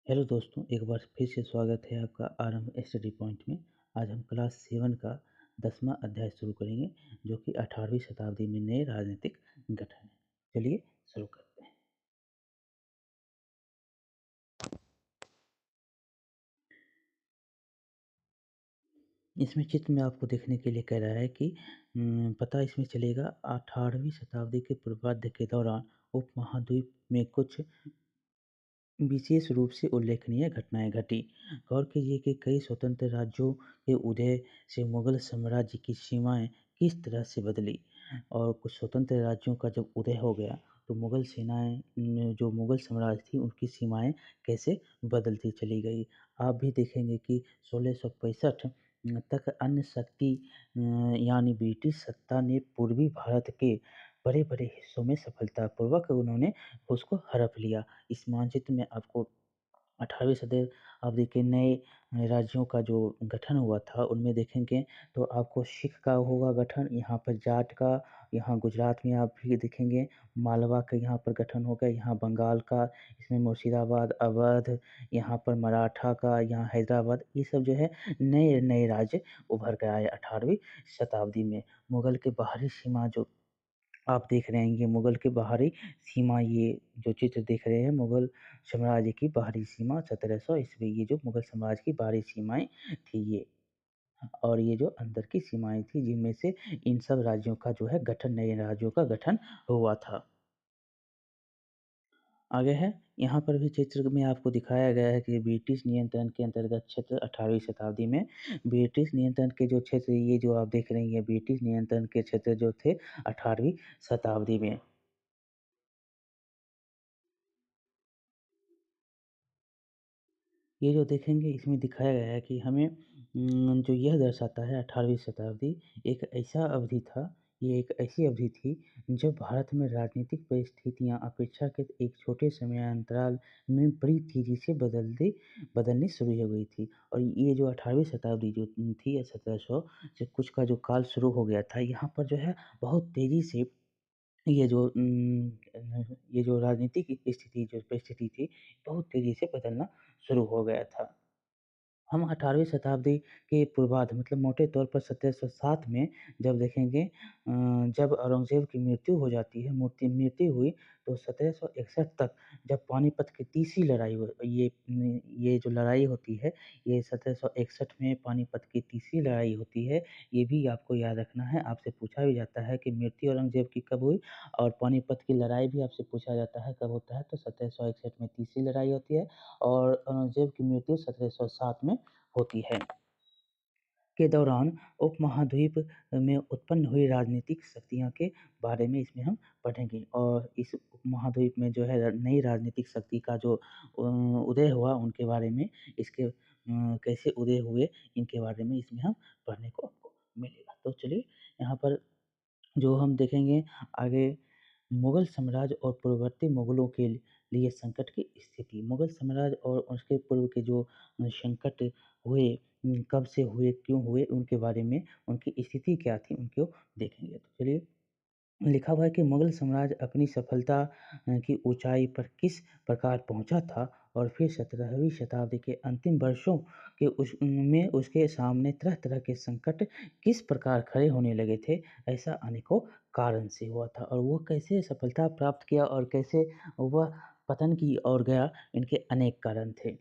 Hello दोस्तों, एक बार फिर से स्वागत है आपका आरंभ स्टडी पॉइंट में। आज हम क्लास 7 का 10वां अध्याय शुरू करेंगे, जो कि 18वीं शताब्दी में नए राजनीतिक गठन है। चलिए शुरू करते हैं। इसमें चित्र में आपको देखने के लिए कह रहा है कि पता इसमें चलेगा 18वीं शताब्दी के पूर्वार्ध के दौरान उपमहाद्वीप में कुछ विशेष रूप से उल्लेखनीय घटनाएं घटी। गौर कीजिए कि कई स्वतंत्र राज्यों के उदय से मुगल साम्राज्य की सीमाएं किस तरह से बदली, और कुछ स्वतंत्र राज्यों का जब उदय हो गया तो मुगल सेनाएं जो मुगल साम्राज्य थी उनकी सीमाएं कैसे बदलती चली गई। आप भी देखेंगे कि 1665 तक अन्य शक्ति यानी ब्रिटिश सत्ता ने पूर्वी भारत के बड़े बड़े हिस्सों में सफलतापूर्वक उन्होंने उसको हड़प लिया। इस मानचित्र में आपको 18वीं शताब्दी के नए राज्यों का जो गठन हुआ था उनमें देखेंगे तो आपको सिख का होगा गठन, यहाँ पर जाट का, यहाँ गुजरात में आप भी देखेंगे मालवा का यहाँ पर गठन होगा, यहाँ बंगाल का, इसमें मुर्शिदाबाद, अवध, यहाँ पर मराठा का, यहाँ हैदराबाद, ये सब जो है नए नए राज्य उभर कर आए 18वीं शताब्दी में। मुगल के बाहरी सीमा जो आप देख रहे हैं, ये मुगल के बाहरी सीमा, ये जो चित्र देख रहे हैं मुगल साम्राज्य की बाहरी सीमा 1700 ईस्वी, ये जो मुगल साम्राज्य की बाहरी सीमाएं थी ये, और ये जो अंदर की सीमाएं थी जिनमें से इन सब राज्यों का जो है गठन, नए राज्यों का गठन हुआ था। आगे है, यहाँ पर भी चित्र में आपको दिखाया गया है कि ब्रिटिश नियंत्रण के अंतर्गत क्षेत्र 18वीं शताब्दी में, ब्रिटिश नियंत्रण के जो क्षेत्र, ये जो आप देख रहे हैं ये ब्रिटिश नियंत्रण के क्षेत्र जो थे 18वीं शताब्दी में। ये जो देखेंगे इसमें दिखाया गया है कि हमें जो यह दर्शाता है 18वीं शताब्दी एक ऐसा अवधि था, ये एक ऐसी अवधि थी जब भारत में राजनीतिक परिस्थितियां अपेक्षाकृत एक छोटे समय अंतराल में बड़ी तेजी से बदलनी शुरू हो गई थी। और ये जो 18वीं शताब्दी जो थी 1700 से कुछ का जो काल शुरू हो गया था, यहाँ पर जो है बहुत तेजी से ये जो राजनीतिक स्थिति जो परिस्थिति थी बहुत तेजी से बदलना शुरू हो गया था। हम 18वीं शताब्दी के पूर्वार्ध मतलब मोटे तौर पर 1707 में जब देखेंगे, जब औरंगज़ेब की मृत्यु हो जाती है, मृत्यु हुई तो 1761 तक जब पानीपत की तीसरी लड़ाई ये जो लड़ाई होती है, ये 1761 में पानीपत की तीसरी लड़ाई होती है। ये भी आपको याद रखना है, आपसे पूछा भी जाता है कि मृत्यु औरंगज़ेब की कब हुई, और पानीपत की लड़ाई भी आपसे पूछा जाता है कब होता है, तो 1761 में तीसरी लड़ाई होती है और औरंगज़ेब की मृत्यु 1707 में होती है। के दौरान उपमहाद्वीप में उत्पन्न हुई राजनीतिक शक्तियों के बारे में इसमें हम पढ़ेंगे, और इस उपमहाद्वीप में जो है नई राजनीतिक शक्ति का जो उदय हुआ उनके बारे में, इसके कैसे उदय हुए इनके बारे में इसमें हम पढ़ने को आपको मिलेगा। तो चलिए यहाँ पर जो हम देखेंगे आगे, मुगल साम्राज्य और पूर्ववर्ती मुगलों के लिए संकट की स्थिति। मुगल साम्राज्य और उसके पूर्व के जो संकट हुए, कब से हुए, क्यों हुए, उनके बारे में, उनकी स्थिति क्या थी, उनको देखेंगे। तो चलिए, लिखा हुआ है कि मुगल साम्राज्य अपनी सफलता की ऊंचाई पर किस प्रकार पहुंचा था, और फिर 17वीं शताब्दी के अंतिम वर्षों के में उसके सामने तरह तरह के संकट किस प्रकार खड़े होने लगे थे। ऐसा अनेकों कारण से हुआ था, और वो कैसे सफलता प्राप्त किया और कैसे वह पतन की ओर गया, इनके अनेक कारण थे।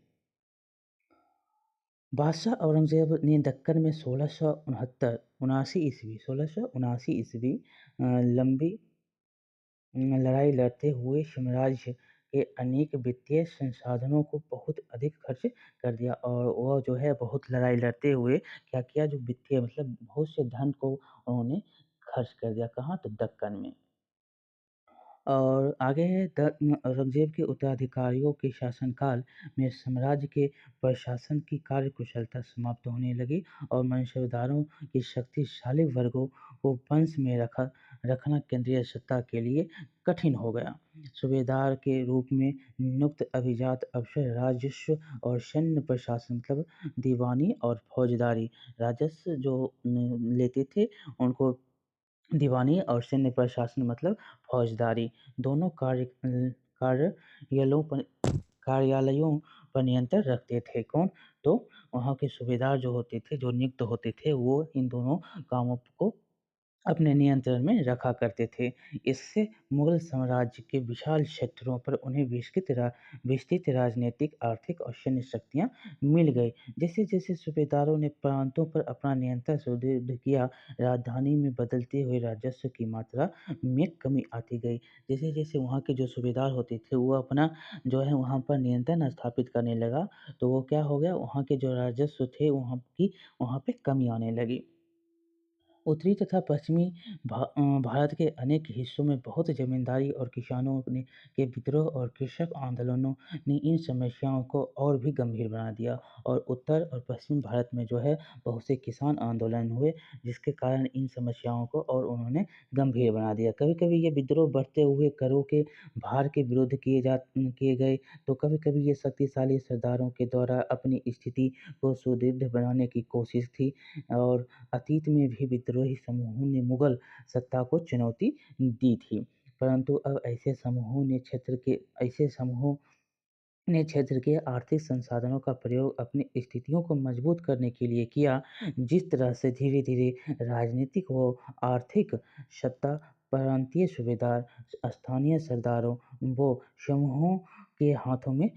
बादशाह औरंगज़ेब ने दक्कन में 1669 ईस्वी लंबी लड़ाई लड़ते हुए साम्राज्य के अनेक वित्तीय संसाधनों को बहुत अधिक खर्च कर दिया, और वह जो है बहुत लड़ाई लड़ते हुए क्या किया, जो वित्तीय मतलब बहुत से धन को उन्होंने खर्च कर दिया, कहाँ, तो दक्कन में। और आगे है औरंगज़ेब के उत्तराधिकारियों के शासनकाल में साम्राज्य के प्रशासन की कार्यकुशलता समाप्त होने लगी, और मनसबदारों की शक्तिशाली वर्गों को वंश में रखना केंद्रीय सत्ता के लिए कठिन हो गया। सूबेदार के रूप में नियुक्त अभिजात अफसर राजस्व और सैन्य प्रशासन मतलब दीवानी और फौजदारी राजस्व जो लेते थे, उनको दीवानी, और सैन्य प्रशासन मतलब फौजदारी, दोनों कार्यालयों पर कार्यालयों पर नियंत्रण रखते थे। कौन? तो वहाँ के सूबेदार जो होते थे, जो नियुक्त होते थे, वो इन दोनों कामों को अपने नियंत्रण में रखा करते थे। इससे मुगल साम्राज्य के विशाल क्षेत्रों पर उन्हें विस्तृत राजनीतिक, आर्थिक और सैन्य शक्तियाँ मिल गई। जैसे-जैसे सूबेदारों ने प्रांतों पर अपना नियंत्रण सुदृढ़ किया, राजधानी में बदलते हुए राजस्व की मात्रा में कमी आती गई। जैसे-जैसे वहाँ के जो सूबेदार होते थे, वो अपना जो है वहाँ पर नियंत्रण स्थापित करने लगा, तो वो क्या हो गया, वहाँ के जो राजस्व थे, वहाँ पे कमी आने लगी। उत्तरी तथा पश्चिमी भारत के अनेक हिस्सों में बहुत जमींदारी और किसानों ने के विद्रोह और कृषक आंदोलनों ने इन समस्याओं को और भी गंभीर बना दिया और उत्तर और पश्चिम भारत में जो है बहुत से किसान आंदोलन हुए, जिसके कारण इन समस्याओं को और उन्होंने गंभीर बना दिया। कभी-कभी ये विद्रोह बढ़ते हुए करों के भार के विरुद्ध किए गए, तो कभी-कभी ये शक्तिशाली सरदारों के द्वारा अपनी स्थिति को सुदृढ़ बनाने की कोशिश थी और अतीत में भी विद्रोही समूहों ने मुगल सत्ता को चुनौती दी थी, परंतु अब ऐसे समूहों ने क्षेत्र के आर्थिक संसाधनों का प्रयोग अपनी स्थितियों को मजबूत करने के लिए किया। जिस तरह से धीरे-धीरे राजनीतिक व आर्थिक सत्ता प्रांतीय सूबेदार, स्थानीय सरदारों व समूहों के हाथों में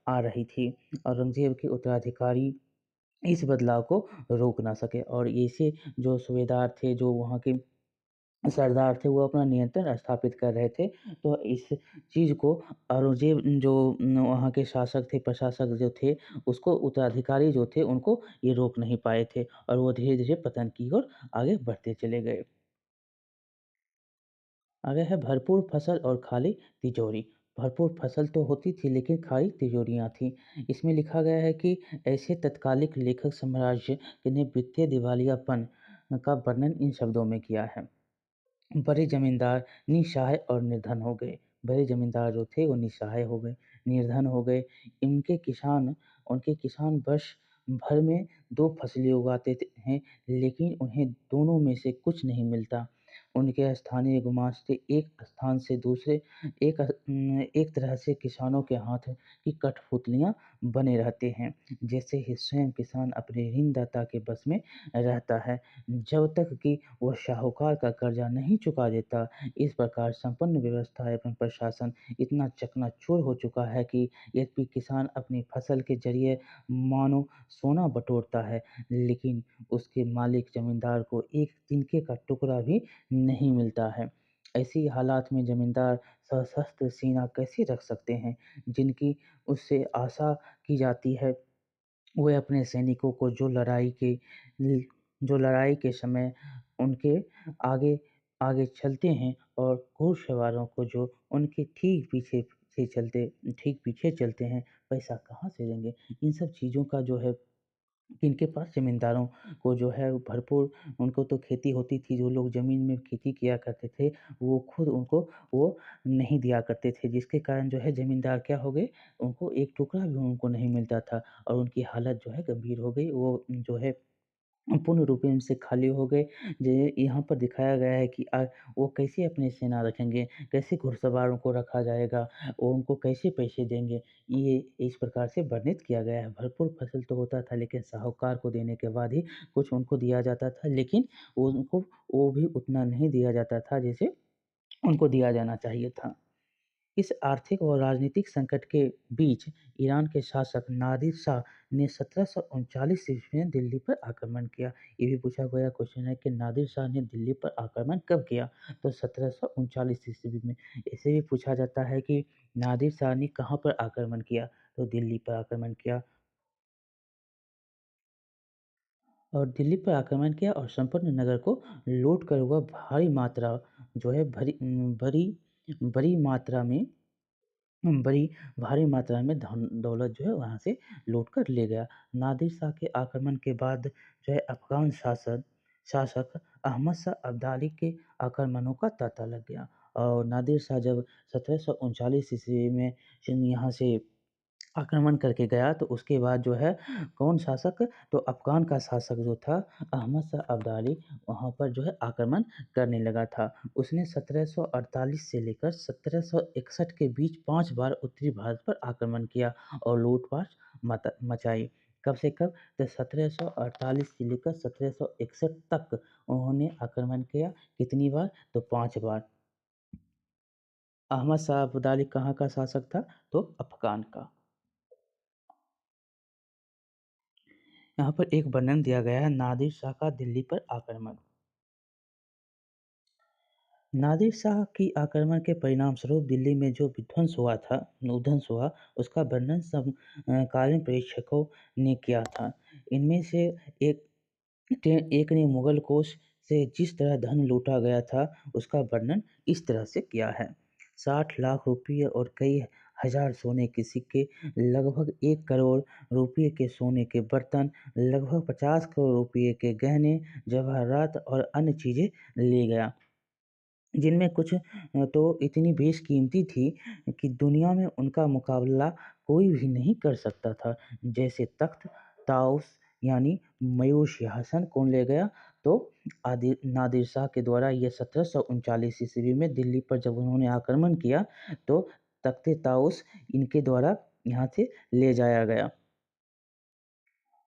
आ रही थी। औरंगज़ेब के उत्तराधिकारी इस बदलाव को रोक ना सके और ऐसे जो सूबेदार थे, जो वहाँ के सरदार थे, वो अपना नियंत्रण स्थापित कर रहे थे। तो इस चीज़ को औरंगज़ेब जो वहाँ के शासक थे, प्रशासक जो थे, उसको उत्तराधिकारी जो थे, उनको ये रोक नहीं पाए थे और वो धीरे-धीरे पतन की ओर आगे बढ़ते चले गए। आगे है भरपूर फसल और खाली तिजोरी। भरपूर फसल तो होती थी लेकिन खाली तिजोरियाँ थीं। इसमें लिखा गया है कि ऐसे तत्कालिक लेखक साम्राज्य ने वित्तीय दिवालियापन का वर्णन इन शब्दों में किया है। बड़े जमींदार निस्सहाय और निर्धन हो गए। बड़े जमींदार जो थे वो निस्सहाय हो गए, निर्धन हो गए। इनके किसान उनके किसान वर्ष भर में 2 फसलें उगाते हैं, लेकिन उन्हें दोनों में से कुछ नहीं मिलता। उनके स्थानीय गुमास्ते एक तरह से किसानों के हाथ की कठपुतलियाँ बने रहते हैं, जैसे ही स्वयं किसान अपने ऋणदाता के बस में रहता है। जब तक कि वह साहूकार का कर्जा नहीं चुका देता। इस प्रकार संपन्न व्यवस्था एवं प्रशासन इतना चकनाचूर हो चुका है कि यद्यपि किसान अपनी फसल के ज़रिए मानो सोना बटोरता है, लेकिन उसके मालिक ज़मींदार को एक तिनके का टुकड़ा भी नहीं मिलता है। ऐसी हालात में ज़मींदार सशस्त्र सीमा कैसे रख सकते हैं, जिनकी उससे आशा की जाती है। वे अपने सैनिकों को ल जो लड़ाई के समय उनके आगे आगे चलते हैं और घुड़सवारों को जो उनके ठीक पीछे चलते हैं, पैसा कहाँ से देंगे? इन सब चीज़ों का जो है इनके पास ज़मींदारों को जो है भरपूर उनको तो खेती होती थी, जो लोग ज़मीन में खेती किया करते थे, वो खुद उनको वो नहीं दिया करते थे, जिसके कारण जो है ज़मींदार क्या हो गए, उनको एक टुकड़ा भी उनको नहीं मिलता था और उनकी हालत जो है गंभीर हो गई। वो जो है पूर्ण रूप से इनसे खाली हो गए। यहाँ पर दिखाया गया है कि वो कैसे अपनी सेना रखेंगे, कैसे घुड़सवारों को रखा जाएगा, वो उनको कैसे पैसे देंगे, ये इस प्रकार से वर्णित किया गया है। भरपूर फसल तो होता था लेकिन साहूकार को देने के बाद ही कुछ उनको दिया जाता था, लेकिन उनको वो भी उतना नहीं दिया जाता था जैसे उनको दिया जाना चाहिए था। इस आर्थिक और राजनीतिक संकट के बीच ईरान के शासक नादिर शाह ने 1739 ईस्वी में दिल्ली पर आक्रमण किया। ये भी पूछा गया क्वेश्चन है कि नादिर शाह ने दिल्ली पर आक्रमण कब किया? तो 1739 ईस्वी में। ऐसे भी पूछा जाता है कि नादिर शाह ने कहाँ पर आक्रमण किया? तो दिल्ली पर आक्रमण किया और दिल्ली पर आक्रमण किया और संपूर्ण नगर को लूट कर वह जो है बड़ी मात्रा में बड़ी भारी मात्रा में धन दौलत जो है वहाँ से लूट कर ले गया। नादिर शाह के आक्रमण के बाद जो है अफ़गान शासक अहमद शाह अब्दाली के आक्रमणों का तांता लग गया और नादिर शाह जब 1739 ईस्वी में यहाँ से आक्रमण करके गया तो उसके बाद जो है कौन शासक तो अफ़गान का शासक जो था अहमद शाह अब्दाली वहाँ पर जो है आक्रमण करने लगा था। उसने 1748 से लेकर 1761 के बीच 5 बार उत्तरी भारत पर आक्रमण किया और लूट-पाट मचाई। कब से कब? तो 1748 से लेकर 1761 तक उन्होंने आक्रमण किया। कितनी बार? तो 5 बार। अहमद शाह अब्दाली कहाँ का शासक था? तो अफ़गान का। यहाँ पर एक वर्णन दिया गया है नादिर शाह का दिल्ली पर आक्रमण। नादिर शाह की आक्रमण के परिणामस्वरूप दिल्ली में जो विध्वंस हुआ, उसका वर्णन समकालीन प्रेक्षकों ने किया था। इनमें से एक एक ने मुगल कोष से जिस तरह धन लूटा गया था, उसका वर्णन इस तरह से किया है। 60 लाख रुपये और कई हजार सोने के सिक्के, लगभग 1 करोड़ रुपये के सोने के बर्तन, लगभग 50 करोड़ रुपये के गहने, जवाहरात और अन्य चीज़ें ले गया। जिनमें कुछ तो इतनी बेशकीमती थी कि दुनिया में उनका मुकाबला कोई भी नहीं कर सकता था। जैसे तख्त, ताउस यानी मयूर सिंहासन कौन ले गया? तो नादिर शाह के द्वारा ये 1739 ईस्वी में दिल्ली पर जब उन्होंने आक्रमण किया तो तख्त ताउस इनके द्वारा यहाँ से ले जाया गया।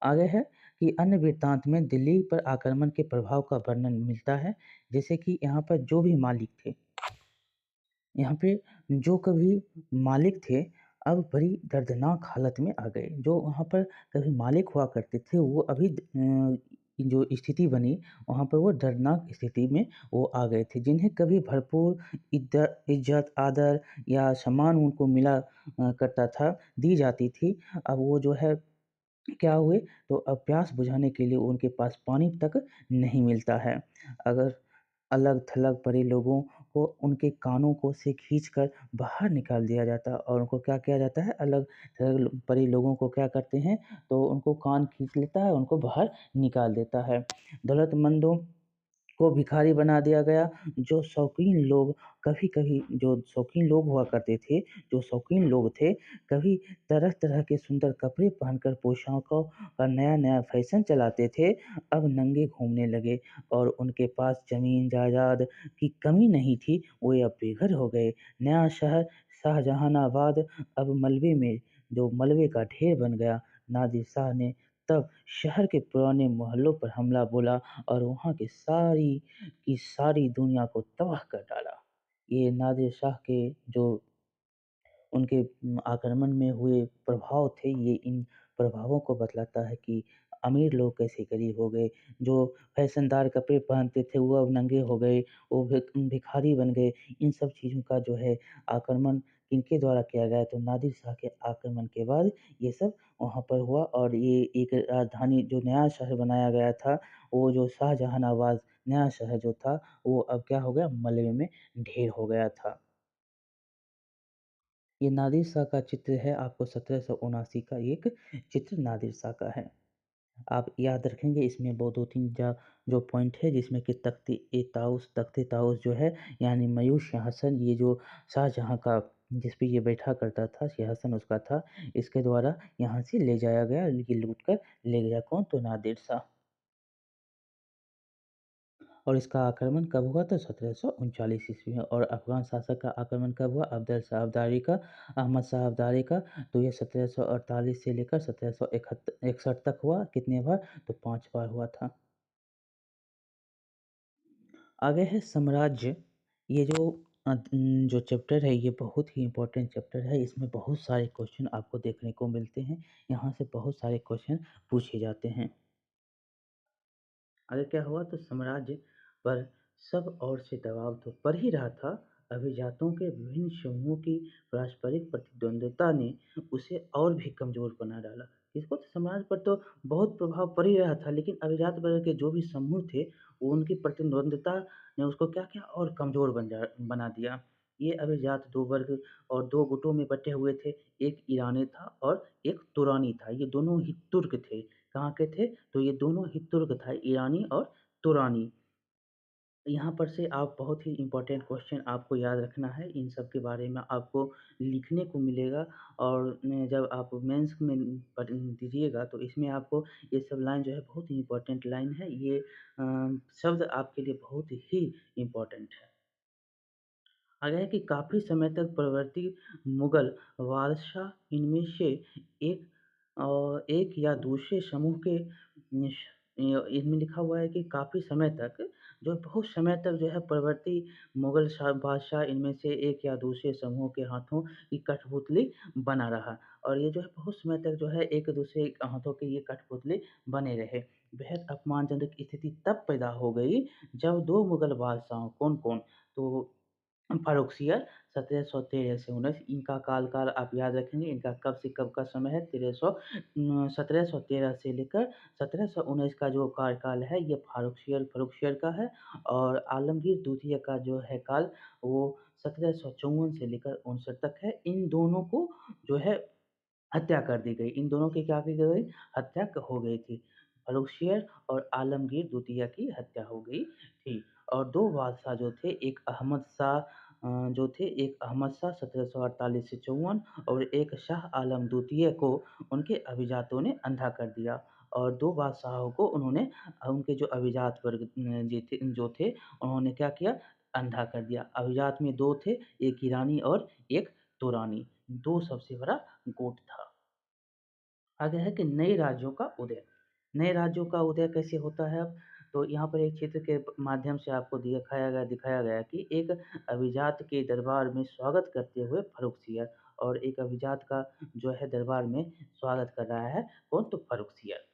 आगे है कि अन्य वृत्तांत में दिल्ली पर आक्रमण के प्रभाव का वर्णन मिलता है। जैसे कि यहाँ पर जो भी मालिक थे, यहाँ पे जो कभी मालिक थे, अब बड़ी दर्दनाक हालत में आ गए। जो वहाँ पर कभी मालिक हुआ करते थे, वो अभी जो स्थिति बनी, वहाँ पर वो दर्दनाक स्थिति में वो आ गए थे। जिन्हें कभी भरपूर इज़्ज़त, आदर या सम्मान उनको मिला करता था, दी जाती थी। अब वो जो है क्या हुए, तो अब प्यास बुझाने के लिए उनके पास पानी तक नहीं मिलता है। अगर अलग-थलग पड़े लोगों को उनके कानों को से खींचकर बाहर निकाल दिया जाता और उनको क्या किया जाता है, अलग-थलग पड़े लोगों को क्या करते हैं, तो उनको कान खींच लेता है, उनको बाहर निकाल देता है। दौलतमंदों को भिखारी बना दिया गया। जो शौकीन लोग कभी-कभी जो शौकीन लोग हुआ करते थे, जो शौकीन लोग थे, कभी तरह-तरह के सुंदर कपड़े पहनकर पोशाकों का नया-नया फैशन चलाते थे, अब नंगे घूमने लगे और उनके पास ज़मीन जायदाद की कमी नहीं थी, वो अब बेघर हो गए। नया शहर शाहजहानाबाद अब मलबे में जो मलबे का ढेर बन गया। नादिर शाह ने तब शहर के पुराने मोहल्लों पर हमला बोला और वहाँ की सारी दुनिया को तबाह कर डाला। ये नादिर शाह के जो उनके आक्रमण में हुए प्रभाव थे, ये इन प्रभावों को बतलाता है कि अमीर लोग कैसे गरीब हो गए, जो फैशनदार कपड़े पहनते थे वो अब नंगे हो गए, वो भिखारी बन गए। इन सब चीज़ों का जो है आक्रमण किनके द्वारा किया गया, तो नादिर शाह के आक्रमण के बाद ये सब वहाँ पर हुआ और ये एक राजधानी जो नया शहर बनाया गया था, वो जो शाहजहानाबाद नया शहर जो था, वो अब क्या हो गया, मलबे में ढेर हो गया था। ये नादिर शाह का चित्र है, आपको 1779 का एक चित्र नादिर शाह का है। आप याद रखेंगे इसमें वो 2-3 जो पॉइंट है जिसमें कि तख़्त-ए-ताऊस जो है यानी मयूर सिंहासन ये जो शाहजहाँ का जिस पे ये बैठा करता था सिंहासन उसका था, इसके द्वारा यहाँ से ले जाया गया, ये लूट कर ले गया कौन? तो नादिर शाह। और इसका आक्रमण कब हुआ था? 1739 ईस्वी में। और अफ़गान शासक का आक्रमण कब हुआ? अफ़ज़ल शाह अब्दाली का, अहमद शाह अब्दाली का। तो ये 1748 से लेकर 1761 तक हुआ। कितने बार? तो 5 बार हुआ था। आगे है साम्राज्य। ये जो चैप्टर है ये बहुत ही इम्पोर्टेंट चैप्टर है। इसमें बहुत सारे क्वेश्चन आपको देखने को मिलते हैं। यहाँ से बहुत सारे क्वेश्चन पूछे जाते हैं। आगे क्या हुआ, तो साम्राज्य पर सब ओर से दबाव तो पड़ ही रहा था। अभिजातों के विभिन्न समूहों की पारस्परिक प्रतिद्वंद्विता ने उसे और भी कमजोर बना डाला। इसको तो समाज पर तो बहुत प्रभाव पड़ ही रहा था, लेकिन अभिजात वर्ग के जो भी समूह थे, वो उनकी प्रतिद्वंद्विता ने उसको क्या किया, और कमजोर बना दिया। ये अभिजात दो वर्ग और दो गुटों में बटे हुए थे। एक ईरानी था और एक तुरानी था। ये दोनों ही तुर्क थे। कहाँ के थे? तो ये दोनों ही तुर्क था, ईरानी और तुरानी। यहाँ पर से आप बहुत ही इम्पोर्टेंट क्वेश्चन आपको याद रखना है, इन सब के बारे में आपको लिखने को मिलेगा और जब आप मेंस में दीजिएगा तो इसमें आपको ये सब लाइन जो है बहुत ही इम्पोर्टेंट लाइन है, ये शब्द आपके लिए बहुत ही इम्पोर्टेंट है। आगे है कि काफ़ी समय तक प्रवर्ती मुगल बादशाह इनमें से एक एक या दूसरे समूह के इनमें लिखा हुआ है कि काफ़ी समय तक जो बहुत समय तक जो है प्रवर्ती मुगल बादशाह इनमें से एक या दूसरे समूह के हाथों की कठपुतली बना रहा और ये जो है बहुत समय तक जो है एक दूसरे हाथों के ये कठपुतली बने रहे। बेहद अपमानजनक स्थिति तब पैदा हो गई जब दो मुगल बादशाह कौन कौन तो फ़र्रुखसियर 1713 से 19 इनका काल आप याद रखेंगे, इनका कब से कब का समय है 1713 से लेकर 1719 का जो कार्यकाल है ये फ़र्रुखसियर का है और आलमगीर द्वितीय का जो है काल वो 1754 से लेकर 59 तक है। इन दोनों को जो है हत्या कर दी गई। इन दोनों की क्या की गई? हत्या क हो गई थी। फ़र्रुखसियर और आलमगीर द्वितीय की हत्या हो गई थी और 2 बादशाह जो थे, एक अहमद शाह 1748 से 54 और एक शाह आलम द्वितीय को उनके अभिजातों ने अंधा कर दिया और 2 बादशाहों को उन्होंने उनके जो अभिजात वर्ग जो थे, उन्होंने क्या किया? अंधा कर दिया। अभिजात में 2 थे, एक ईरानी और एक तुरानी। 2 सबसे बड़ा गुट था। आगे है कि नए राज्यों का उदय। नए राज्यों का उदय कैसे होता है अब? तो यहाँ पर एक चित्र के माध्यम से आपको दिखाया गया कि एक अभिजात के दरबार में स्वागत करते हुए फ़र्रुखसियर और एक अभिजात का जो है दरबार में स्वागत कर रहा है कौन? तो फ़र्रुखसियर।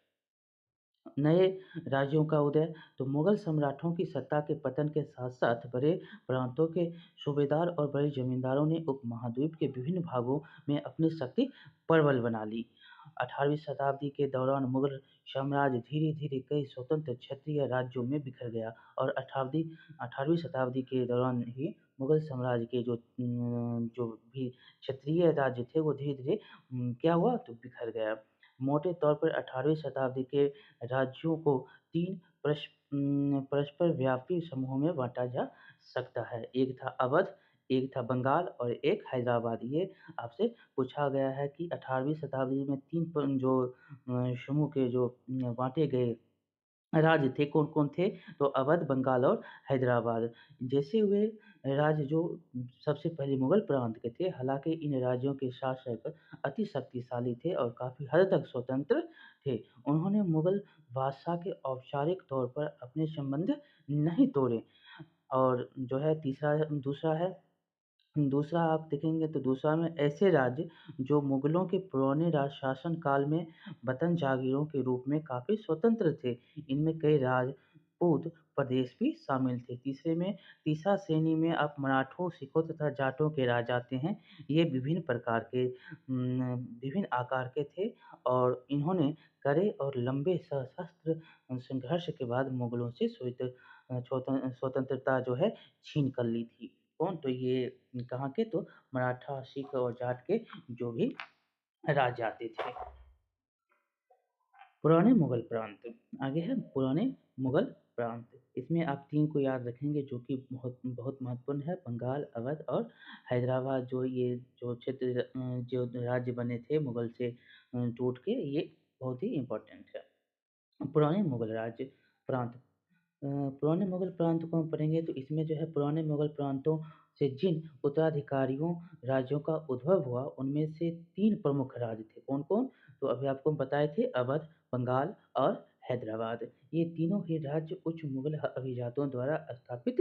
नए राज्यों का उदय तो मुगल सम्राटों की सत्ता के पतन के साथ-साथ बड़े प्रांतों के सूबेदार और बड़े जमींदारों ने उपमहाद्वीप के विभिन्न भागों में अपनी शक्ति प्रबल बना ली। 18वीं शताब्दी के दौरान मुगल साम्राज्य धीरे-धीरे कई स्वतंत्र क्षत्रिय राज्यों में बिखर गया और 18वीं शताब्दी के दौरान ही मुगल साम्राज्य के जो भी क्षत्रिय राज्य थे वो धीरे-धीरे क्या हुआ? तो बिखर गया। मोटे तौर पर 18वीं शताब्दी के राज्यों को 3 परस्पर व्यापी समूहों में बाँटा जा सकता है। एक था अवध, एक था बंगाल और एक हैदराबाद। ये आपसे पूछा गया है कि 18वीं शताब्दी में 3 समूह के जो बाँटे गए राज्य थे, कौन-कौन थे? तो अवध, बंगाल और हैदराबाद। जैसे वे राज्य जो सबसे पहले मुगल प्रांत के थे, हालाँकि इन राज्यों के शासक अति शक्तिशाली थे और काफ़ी हद तक स्वतंत्र थे। उन्होंने मुगल बादशाह के औपचारिक तौर पर अपने संबंध नहीं तोड़े और जो है दूसरा आप देखेंगे तो दूसरा में ऐसे राज्य जो मुगलों के पुराने राज शासन काल में वतन जागीरों के रूप में काफ़ी स्वतंत्र थे। इनमें कई राजपूत प्रदेश भी शामिल थे। तीसरा श्रेणी में आप मराठों, सिखों तथा जाटों के राज आते हैं। ये विभिन्न आकार के थे और इन्होंने कड़े और लंबे सशस्त्र संघर्ष के बाद मुगलों से स्वतंत्रता जो है छीन कर ली थी। कौन? तो ये कहाँ के? तो मराठा, सिख और जाट के जो भी राज्य आते थे। पुराने मुगल प्रांत, आगे है पुराने मुगल प्रांत। इसमें आप 3 को याद रखेंगे जो कि बहुत बहुत महत्वपूर्ण है, बंगाल, अवध और हैदराबाद जो ये जो जो राज्य बने थे मुगल से टूट के, ये बहुत ही इम्पोर्टेंट है। पुराने मुगल राज्य प्रांत पुराने मुगल प्रांत को हम पढ़ेंगे तो इसमें जो है पुराने मुगल प्रांतों से जिन उत्तराधिकारियों राज्यों का उद्भव हुआ उनमें से 3 प्रमुख राज्य थे। कौन-कौन? तो अभी आपको हम बताए थे अवध, बंगाल और हैदराबाद। ये तीनों ही राज्य उच्च मुगल अभिजातों द्वारा स्थापित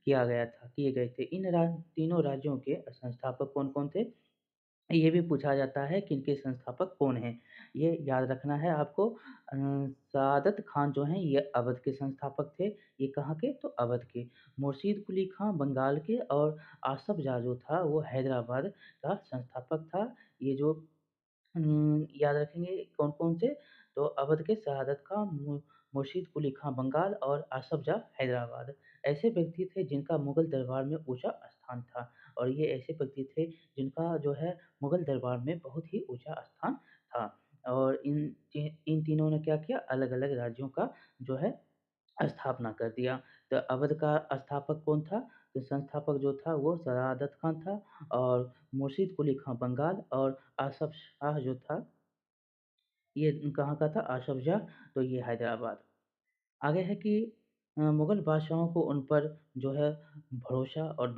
किए गए थे। तीनों राज्यों के संस्थापक कौन-कौन थे? ये भी पूछा जाता है कि इनके संस्थापक कौन हैं? ये याद रखना है आपको। सआदत खान जो हैं ये अवध के संस्थापक थे। ये कहाँ के? तो अवध के। मुर्शीद कुली खां बंगाल के और आसफ जाह जो था वो हैदराबाद का संस्थापक था। ये जो याद रखेंगे कौन-कौन से? तो अवध के शहादत खां, मुर्शीद कुली खां बंगाल और आसफ जाह हैदराबाद। ऐसे व्यक्ति थे जिनका मुगल दरबार में ऊँचा स्थान था और ये ऐसे व्यक्ति थे जिनका जो है मुगल दरबार में बहुत ही ऊँचा स्थान था और इन तीनों ने क्या किया? अलग-अलग राज्यों का जो है स्थापना कर दिया। तो अवध का स्थापक कौन था? तो संस्थापक जो था वो सआदत खान था, और मुर्शीद कुली खां बंगाल, और आसफ शाह जो था ये कहाँ का था? आसफ जाह, तो ये हैदराबाद। आगे है कि मुग़ल बादशाहों को उन पर जो है भरोसा और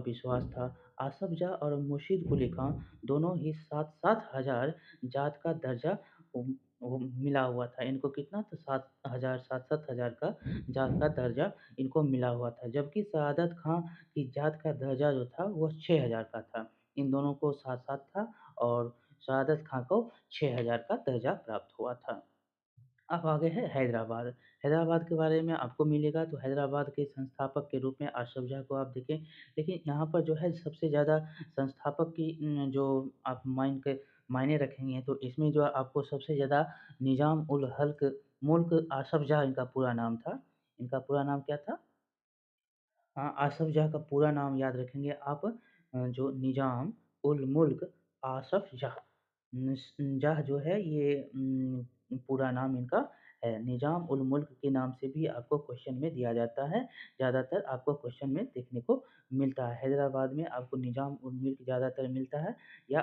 विश्वास था। आसफ़ जाह और मुर्शीद कुली खां दोनों ही 7-7 हज़ार जात का दर्जा वो मिला हुआ था। इनको कितना? तो 7,000 7-7 हज़ार का जात का दर्जा इनको मिला हुआ था। जबकि सआदत खां की जात का दर्जा जो था वो 6,000 का था। इन दोनों को 7-7 था, और सआदत खां को 6,000 का दर्जा प्राप्त हुआ था। अब आगे है हैदराबाद। हैदराबाद के बारे में आपको मिलेगा, तो हैदराबाद के संस्थापक के रूप में आशफ जाह को आप देखें। लेकिन यहाँ पर जो है सबसे ज़्यादा संस्थापक की जो आप मायने रखेंगे, तो इसमें जो आपको सबसे ज़्यादा निज़ाम उल हल्क मुल्क आशफ जाह इनका पूरा नाम था। इनका पूरा नाम क्या था? हाँ, आसफ़ जाह का पूरा नाम याद रखेंगे आप, जो निज़ाम उल मुल्क आसफ़ जाह। जाह जो है ये पूरा नाम इनका है। निज़ाम उल मुल्क के नाम से भी आपको क्वेश्चन में दिया जाता है। ज़्यादातर आपको क्वेश्चन में देखने को मिलता है। हैदराबाद में आपको निज़ाम उल मुल्क ज़्यादातर मिलता है, या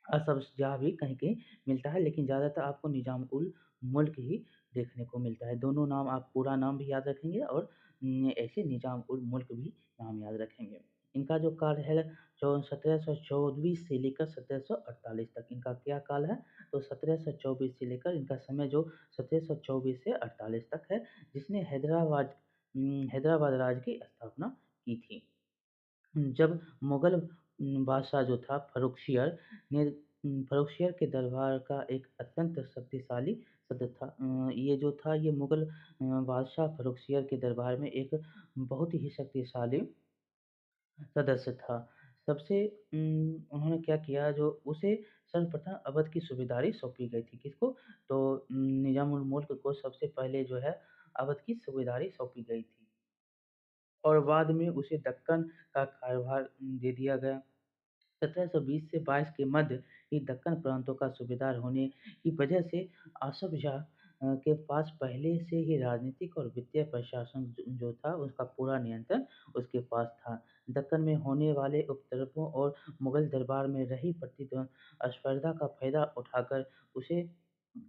असब्ज़ भी कहीं-कहीं मिलता है, लेकिन ज़्यादातर आपको निज़ाम उल मुल्क ही देखने को मिलता है। दोनों नाम आप पूरा नाम भी याद रखेंगे, और ऐसे निज़ाम उल मुल्क भी नाम याद रखेंगे। इनका जो काल है जो 1724 से लेकर 1748 तक इनका क्या काल है? तो 1724 से लेकर इनका समय जो 1724 से 48 तक है, जिसने हैदराबाद राज्य की स्थापना की थी। जब मुग़ल बादशाह जो था फ़र्रुखियर के दरबार का एक अत्यंत शक्तिशाली सदस्य था। ये जो था ये मुग़ल बादशाह फ़र्रुखियर के दरबार में एक बहुत ही शक्तिशाली सदस्य था। सबसे उन्होंने क्या किया, जो उसे सर्वप्रथम अवध की सूबेदारी सौंपी गई थी। किसको? तो निज़ाम उल मुल्क को सबसे पहले जो है अवध की सूबेदारी सौंपी गई थी, और बाद में उसे दक्कन का कार्यभार दे दिया गया। 1720 से 22 के मध्य ये दक्कन प्रांतों का सूबेदार होने की वजह से आसफ जाह के पास पहले से ही राजनीतिक और वित्तीय प्रशासन जो था उसका पूरा नियंत्रण उसके पास था। दक्कन में होने वाले उपद्रवों और मुगल दरबार में रही प्रतिस्पर्धा का फायदा उठाकर उसे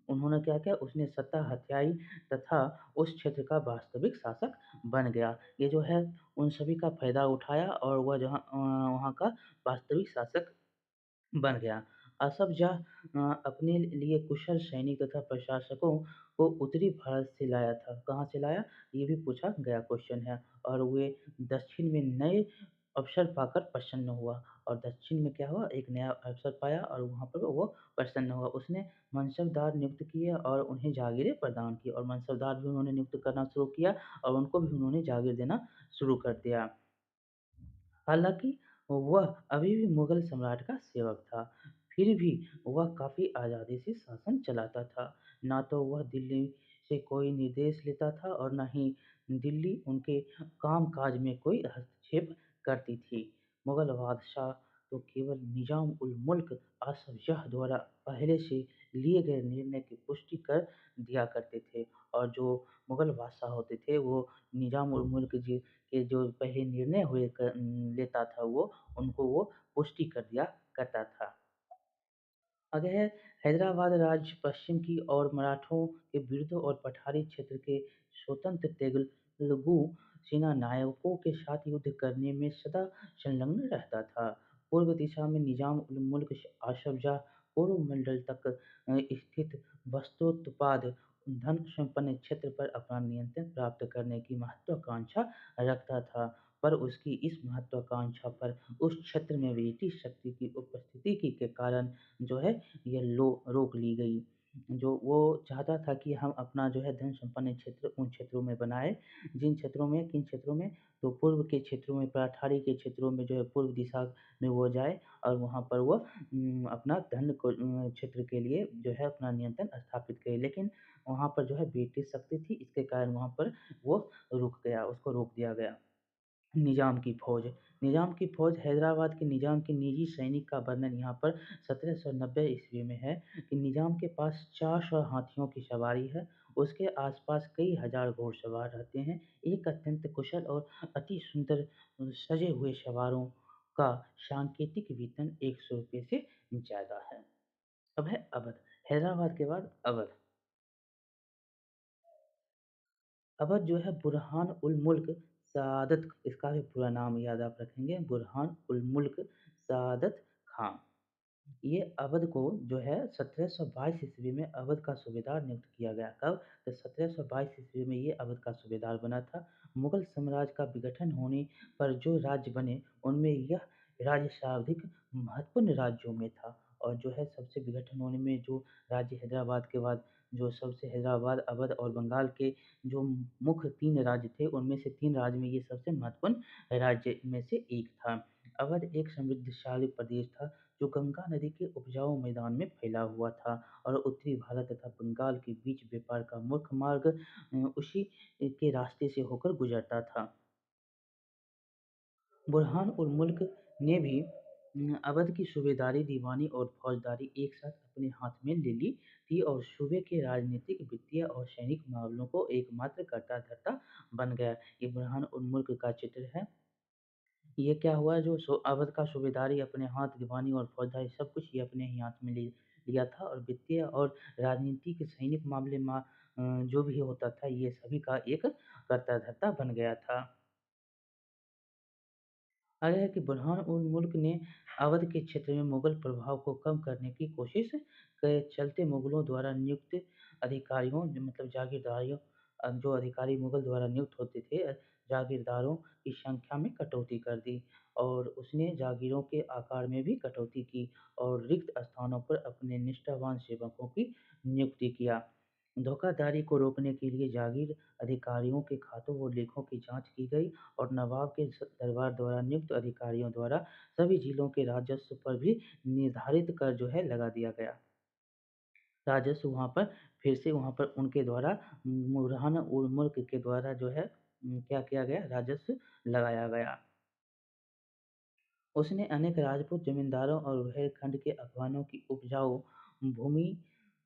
उन्होंने क्या किया, उसने सत्ता हथियाई तथा उस क्षेत्र का वास्तविक शासक बन गया। ये जो है उन सभी का फायदा उठाया, और वह वहाँ का वास्तविक शासक बन गया। असफ जाह अपने लिए कुशल सैनिक तथा प्रशासकों को उत्तरी भारत से लाया था। कहाँ से लाया? ये भी पूछा गया क्वेश्चन है। और वे दक्षिण में नए अवसर पाकर प्रसन्न हुआ, और दक्षिण में क्या हुआ? एक नया अवसर पाया, और वहाँ पर वो प्रसन्न हुआ। उसने मनसबदार नियुक्त किए और उन्हें जागीरें प्रदान की, और मनसबदार भी उन्होंने नियुक्त करना शुरू किया, और उनको भी उन्होंने जागीर देना शुरू कर दिया। हालाँकि वह अभी भी मुग़ल सम्राट का सेवक था, फिर भी वह काफ़ी आज़ादी से शासन चलाता था। ना तो वह दिल्ली से कोई निर्देश लेता था, और ना ही दिल्ली उनके काम-काज में कोई हस्तक्षेप करती थी। मुग़ल बादशाह तो केवल निज़ाम उल मुल्क आसफ़ जाह द्वारा पहले से लिए गए निर्णय की पुष्टि कर दिया करते थे, और जो मुग़ल बादशाह होते थे वो निज़ाम उल मुल्क जी के जो पहले निर्णय लेता था वो, उनको वो पुष्टि कर दिया करता था। आगे है हैदराबाद राज्य पश्चिम की ओर मराठों के विरुद्ध और पठारी क्षेत्र के स्वतंत्र तेलुगु सेनानायकों के साथ युद्ध करने में सदा संलग्न रहता था। पूर्व दिशा में निज़ाम उल मुल्क आसफ जाह कोरोमंडल तक स्थित वस्त्रोत्पाद धन संपन्न क्षेत्र पर अपना नियंत्रण प्राप्त करने की महत्वाकांक्षा रखता था, पर उसकी इस महत्वाकांक्षा पर उस क्षेत्र में ब्रिटिश शक्ति की उपस्थिति के कारण जो है ये लो रोक ली गई। जो वो चाहता था कि हम अपना जो है धन संपन्न क्षेत्र उन क्षेत्रों में बनाएँ, जिन क्षेत्रों में किन क्षेत्रों में? तो पूर्व के क्षेत्रों में, पठारी के क्षेत्रों में जो है पूर्व दिशा में वो जाए, और वहाँ पर वो अपना क्षेत्र के लिए जो है अपना नियंत्रण स्थापित करे। लेकिन वहाँ पर जो है ब्रिटिश शक्ति थी, इसके कारण वहाँ पर वो रुक गया, उसको रोक दिया गया। निज़ाम की फ़ौज। निज़ाम की फ़ौज हैदराबाद के निज़ाम के निजी सैनिक का वर्णन यहाँ पर 1790 ईस्वी में है कि निज़ाम के पास 400 हाथियों की सवारी है। उसके आसपास कई हजार घोड़सवार रहते हैं। एक अत्यंत कुशल और अति सुंदर सजे हुए सवारों का सांकेतिक वेतन 100 रुपये से ज़्यादा है। अब है अवध। हैदराबाद के बाद अवध। अवध जो है बुरहान उल मुल्क सआदत, इसका भी पूरा नाम याद आप रखेंगे, बुरहान उल मुल्क सआदत खां। ये अवध को जो है 1722 ईस्वी में अवध का सूबेदार नियुक्त किया गया। कब? तो 1722 ईस्वी में ये अवध का सूबेदार बना था। मुगल साम्राज्य का विघटन होने पर जो राज्य बने, उनमें यह राज्य सर्वाधिक महत्वपूर्ण राज्यों में था। और जो है सबसे विघटन होने में जो राज्य हैदराबाद के बाद जो सबसे हैदराबाद, अवध और बंगाल के जो मुख्य 3 राज्य थे, उनमें से 3 राज्य में ये सबसे महत्वपूर्ण राज्य में से एक था। अवध एक समृद्धशाली प्रदेश था जो गंगा नदी के उपजाऊ मैदान में फैला हुआ था और उत्तरी भारत तथा बंगाल के बीच व्यापार का मुख्य मार्ग उसी के रास्ते से होकर गुजरता था। बुरहान उल मुल्क ने भी अवध की सूबेदारी, दीवानी और फौजदारी एक साथ अपने हाथ में ले ली थी और सूबे के राजनीतिक, वित्तीय और सैनिक मामलों को एकमात्र करता धर्ता बन गया। ये बुरहान उल मुल्क का चित्र है। ये क्या हुआ, जो अवध का सूबेदारी अपने हाथ, दीवानी और फौजदारी सब कुछ ये अपने ही हाथ में लिया था और वित्तीय और राजनीतिक सैनिक मामले में जो भी होता था ये सभी का एक करता धर्ता बन गया था। आगे है कि बुरहान उल मुल्क ने अवध के क्षेत्र में मुगल प्रभाव को कम करने की कोशिश के चलते मुगलों द्वारा नियुक्त अधिकारियों मतलब जागीरदारियों जो अधिकारी मुगल द्वारा नियुक्त होते थे जागीरदारों की संख्या में कटौती कर दी और उसने जागीरों के आकार में भी कटौती की और रिक्त स्थानों पर अपने निष्ठावान सेवकों की नियुक्ति किया। धोखाधड़ी को रोकने के लिए जागीर अधिकारियों के खातों व लेखों की जांच की गई और नवाब के दरबार द्वारा नियुक्त अधिकारियों द्वारा सभी जिलों के राजस्व पर भी निर्धारित कर जो है लगा दिया गया। राजस्व वहाँ पर फिर से वहाँ पर उनके द्वारा बुरहान उल मुल्क के द्वारा जो है क्या किया गया, राजस्व लगाया गया। उसने अनेक राजपूत जमींदारों और बुंदेलखंड के अफगानों की उपजाऊ भूमि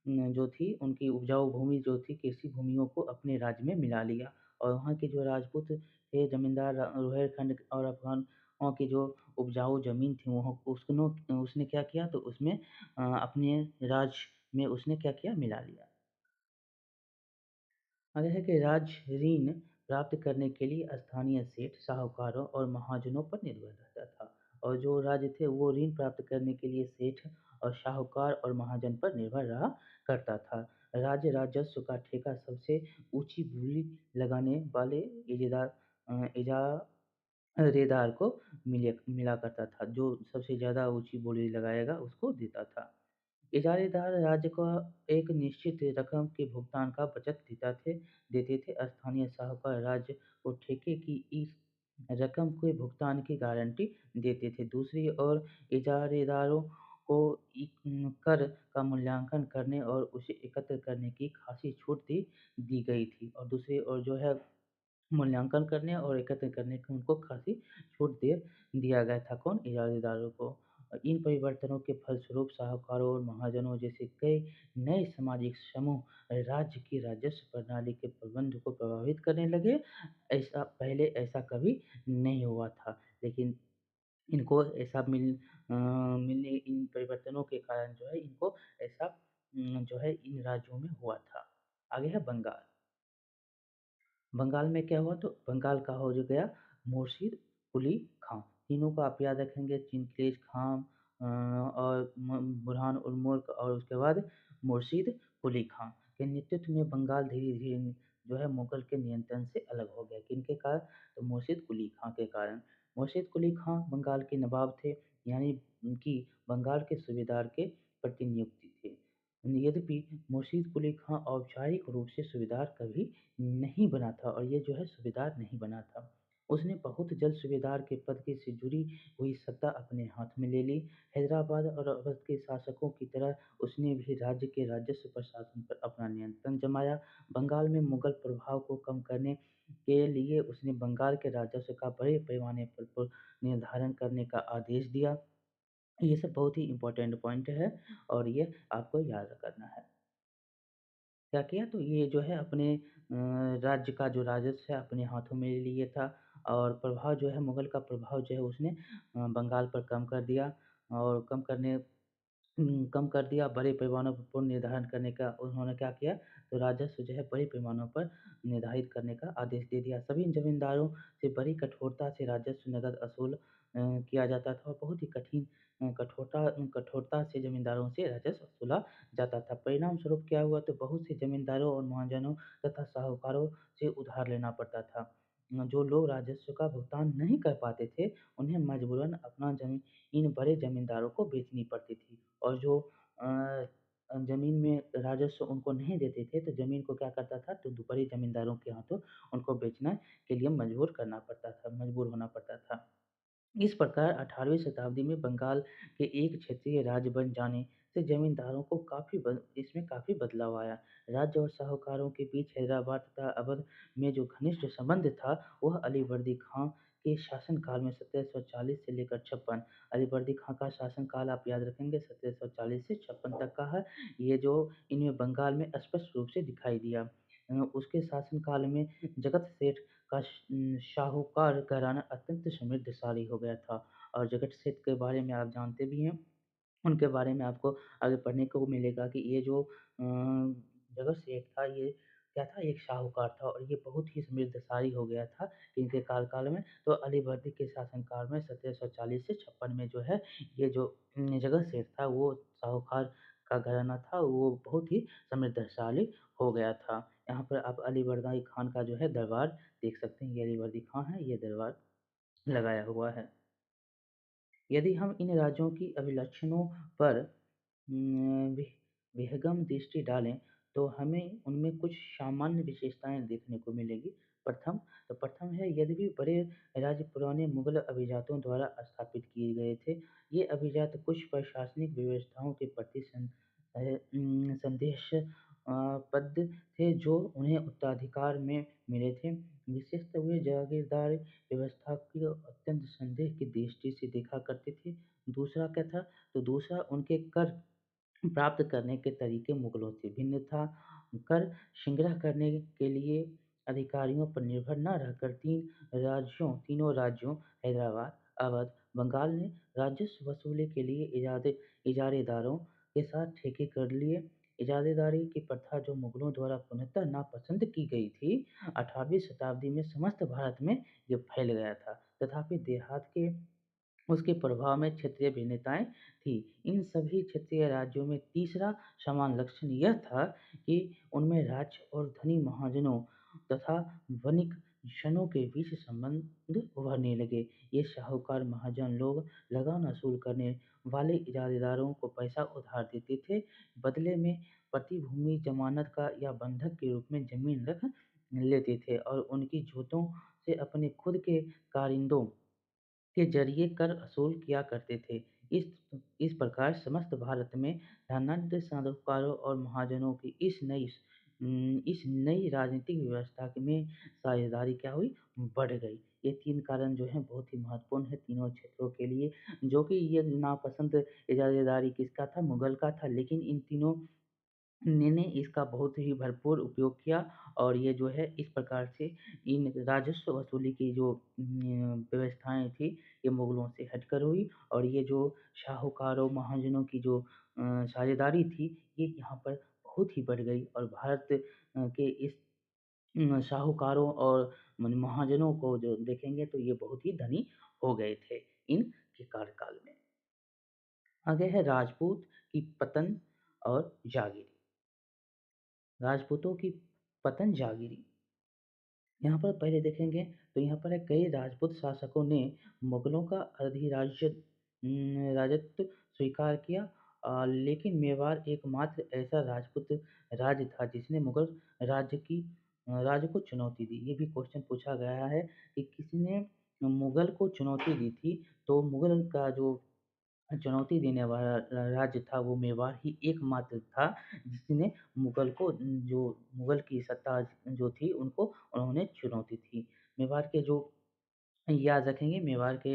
जो थी, उनकी उपजाऊ भूमि जो थी, कृषि भूमियों को अपने राज्य में मिला लिया और वहाँ के जो राजपूत थे, जमींदार बुंदेलखंड और अफगानों की जो उपजाऊ ज़मीन थी, वहाँ उसने क्या किया, तो उसमें अपने राज्य में उसने क्या किया, मिला लिया। आगे है कि राज्य ऋण प्राप्त करने के लिए स्थानीय सेठ, साहूकारों और महाजनों पर निर्भर रहता था और जो राज्य थे वो ऋण प्राप्त करने के लिए सेठ और साहूकार और महाजन पर निर्भर रहा करता था। राज्य राजस्व का ठेका सबसे ऊंची बोली लगाने वाले इजारेदार को मिला करता था, जो सबसे ज़्यादा ऊंची बोली लगाएगा उसको देता था। इजारेदार राज्य को एक निश्चित रकम के भुगतान का वचन देते थे। स्थानीय साहूकार राज्य को ठेके की इस रकम के भुगतान की गारंटी देते थे। दूसरी ओर इजारेदारों को कर का मूल्यांकन करने और उसे एकत्र करने की खासी छूट दी गई थी और दूसरी ओर जो है मूल्यांकन करने और एकत्र करने की उनको खासी छूट दे दिया गया था। कौन? इजारादारों को। इन परिवर्तनों के फलस्वरूप साहूकारों और महाजनों जैसे कई नए सामाजिक समूह राज्य की राजस्व प्रणाली के प्रबंध को प्रभावित करने लगे। ऐसा पहले ऐसा कभी नहीं हुआ था, लेकिन इनको ऐसा मिलने इन परिवर्तनों के कारण जो है इनको ऐसा जो है इन राज्यों में हुआ था। आगे है बंगाल। बंगाल में क्या हुआ, तो बंगाल का हो जो गया मुर्शिद कुली खां। तीनों को आप याद रखेंगे, चिंतलेज खां और बुरहान उल मुल्क और उसके बाद मुर्शिद कुली खां के नेतृत्व में बंगाल धीरे धीरे जो है मुगल के नियंत्रण से अलग हो गया। किनके कारण? तो मुर्शिद कुली खां के कारण। मुर्शिद कुली खां बंगाल के नवाब थे, यानी उनकी बंगाल के सूबेदार के प्रतिनियुक्ति थे। यद्यपि मुर्शीद कुली खां औपचारिक रूप से सूबेदार कभी नहीं बना था और ये जो है सूबेदार नहीं बना था। उसने बहुत जल्द सूबेदार के पद के से जुड़ी हुई सत्ता अपने हाथ में ले ली। हैदराबाद और अवध के शासकों की तरह उसने भी राज्य के राजस्व प्रशासन पर अपना नियंत्रण जमाया। बंगाल में मुगल प्रभाव को कम करने के लिए उसने बंगाल के राजस्व का बड़े पैमाने पर निर्धारण करने का आदेश दिया। ये सब बहुत ही इम्पोर्टेंट पॉइंट है और ये आपको याद करना है। क्या किया तो ये जो है अपने राज्य का जो राजस्व है अपने हाथों में ले लिए था और प्रभाव जो है मुग़ल का प्रभाव जो है उसने बंगाल पर कम कर दिया और कम कर दिया, बड़े पैमानों पर पुनः निर्धारण करने का उन्होंने क्या किया, तो राजस्व जो है बड़े पैमानों पर निर्धारित करने का आदेश दे दिया। सभी ज़मींदारों से बड़ी कठोरता से राजस्व नकद किया जाता था और बहुत ही कठोरता से ज़मींदारों से राजस्व वसूला जाता था। परिणाम स्वरूप क्या हुआ तो बहुत से ज़मींदारों और महाजनों तथा साहूकारों से उधार लेना पड़ता था। जो लोग राजस्व का भुगतान नहीं कर पाते थे, उन्हें मजबूरन अपना ज़मीन इन बड़े ज़मींदारों को बेचनी पड़ती थी। और जो ज़मीन में राजस्व उनको नहीं देते थे, तो ज़मीन को क्या करता था, तो बड़े ज़मींदारों के हाथों उनको बेचना के लिए मजबूर होना पड़ता था। इस प्रकार 18वीं शताब्दी में बंगाल के एक क्षेत्रीय राज्य बन जाने से जमींदारों को इसमें काफ़ी बदलाव आया। राज्य और साहूकारों के बीच हैदराबाद तथा अवध में जो घनिष्ठ संबंध था, वह अलीवर्दी खां के शासनकाल में 1740 से लेकर 56 अलीवर्दी खां का शासनकाल आप याद रखेंगे 1740 से 56 तक का है। ये जो इनमें बंगाल में स्पष्ट रूप से दिखाई दिया। उसके शासनकाल में जगत सेठ का शाहूकार घराना अत्यंत समृद्धशाली हो गया था और जगत सेठ के बारे में आप जानते भी हैं। उनके बारे में आपको आगे पढ़ने को मिलेगा कि ये जो जगत सेठ था ये क्या था एक शाहूकार था और ये बहुत ही समृद्धशाली हो गया था इनके कार्यकाल में। तो अलीवर्दी के शासनकाल में 1740 से 56 में जो है ये जो जगत सेठ था वो साहूकार का घराना था वो बहुत ही समृद्धशाली हो गया था। यहाँ पर आप अलीवर्दी खान का जो है दरबार देख सकते हैं। ये अलीवर्दी खां है, ये दरबार लगाया हुआ है। यदि हम इन राज्यों की अभिलक्षणों पर विहंगम दृष्टि डालें, तो हमें उनमें कुछ सामान्य विशेषताएँ देखने को मिलेंगी। प्रथम है यद्यपि बड़े राज्य पुराने मुगल अभिजातों द्वारा स्थापित किए गए थे, ये अभिजात कुछ प्रशासनिक व्यवस्थाओं के प्रति संदेशबद्ध थे जो उन्हें उत्तराधिकार में मिले थे। विशेषतः वे जागीरदार व्यवस्था को अत्यंत संदेह की दृष्टि से देखा करते थे। दूसरा क्या था? तो दूसरा उनके कर प्राप्त करने के तरीके मुगलों से भिन्न था। कर संग्रह करने के लिए अधिकारियों पर निर्भर न रहकर तीनों राज्यों हैदराबाद, अवध, बंगाल ने राजस्व वसूली के लिए इजारेदारों के साथ ठेके कर लिए। इजारेदारी की प्रथा जो मुगलों द्वारा पूर्णतः नापसंद की गई थी, 18वीं शताब्दी में समस्त भारत में ये फैल गया था। तथापि देहात के उसके प्रभाव में क्षेत्रीय भिन्नताएँ थीं। इन सभी क्षेत्रीय राज्यों में तीसरा समान लक्षण यह था कि उनमें राज्य और धनी महाजनों तथा वणिक जनों के बीच संबंध उभरने लगे। ये साहूकार महाजन लोग लगान वसूल करने वाले इजारेदारों को पैसा उधार देते थे, बदले में प्रतिभूमि जमानत का या बंधक के रूप में जमीन रख लेते थे और उनकी जोतों से अपने खुद के कारिंदों के ज़रिए कर वसूल किया करते थे। इस प्रकार समस्त भारत में धनाढ्य साहूकारों और महाजनों की इस नई राजनीतिक व्यवस्था में साझेदारी क्या हुई? बढ़ गई। ये 3 कारण जो हैं बहुत ही महत्वपूर्ण है तीनों क्षेत्रों के लिए, जो कि ये नापसंद इजारेदारी किसका था? मुगल का था। लेकिन इन तीनों ने इसका बहुत ही भरपूर उपयोग किया और ये जो है इस प्रकार से इन राजस्व वसूली की जो व्यवस्थाएँ थी, ये मुगलों से हटकर हुई और ये जो शाहूकारों, महाजनों की जो साझेदारी थी, ये यहाँ पर बहुत ही बढ़ गई और भारत के इस साहूकारों और महाजनों को जो देखेंगे तो ये बहुत ही धनी हो गए थे इनके कार्यकाल में। आगे है राजपूत की पतन और जागीर। राजपूतों की पतन जागीरी। यहाँ पर पहले देखेंगे तो यहाँ पर है कई राजपूत शासकों ने मुगलों का राजत्व स्वीकार किया लेकिन मेवाड़ एकमात्र ऐसा राजपूत राज्य था जिसने मुगल राज्य को चुनौती दी। ये भी क्वेश्चन पूछा गया है कि किसने मुगल को चुनौती दी थी, तो मुगल का जो चुनौती देने वाला राज्य था वो मेवाड़ ही एकमात्र था जिसने जो मुगल की सत्ता जो थी उनको उन्होंने चुनौती थी। मेवाड़ के जो याद रखेंगे मेवाड़ के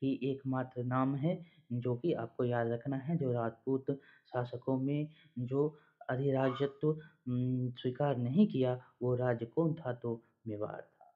ही एकमात्र नाम है जो कि आपको याद रखना है जो राजपूत शासकों में जो अधिराज्यत्व स्वीकार नहीं किया, वो राज्य कौन था? तो मेवाड़ था।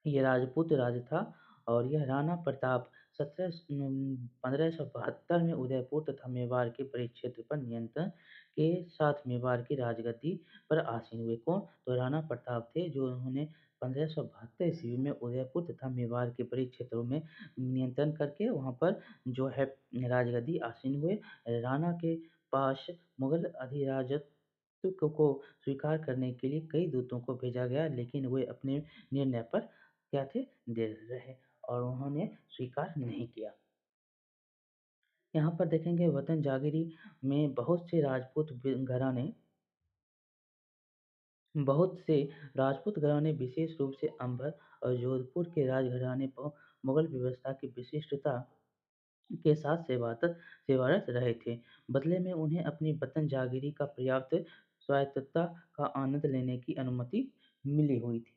ये राजपूत राज था और यह राणा प्रताप 1572 में उदयपुर तथा मेवाड़ के बड़े क्षेत्र पर नियंत्रण के साथ मेवाड़ की राजगद्दी पर आसीन हुए। कौन? तो राणा प्रताप थे, जो उन्होंने 1572 ईस्वी में उदयपुर तथा मेवाड़ के बड़े क्षेत्रों में नियंत्रण करके वहाँ पर जो है राजगद्दी आसीन हुए। राणा के पास मुगल अधिराज्यत्व को स्वीकार करने के लिए कई दूतों को भेजा गया, लेकिन वे अपने निर्णय पर क्या थे? दृढ़ रहे और उन्होंने स्वीकार नहीं किया। यहाँ पर देखेंगे वतन जागीरी में बहुत से राजपूत घराने विशेष रूप से अंबर और जोधपुर के राजघराने मुगल व्यवस्था की विशिष्टता के साथ सेवारत रहे थे। बदले में उन्हें अपनी वतन जागीरी का पर्याप्त स्वायत्तता का आनंद लेने की अनुमति मिली हुई थी।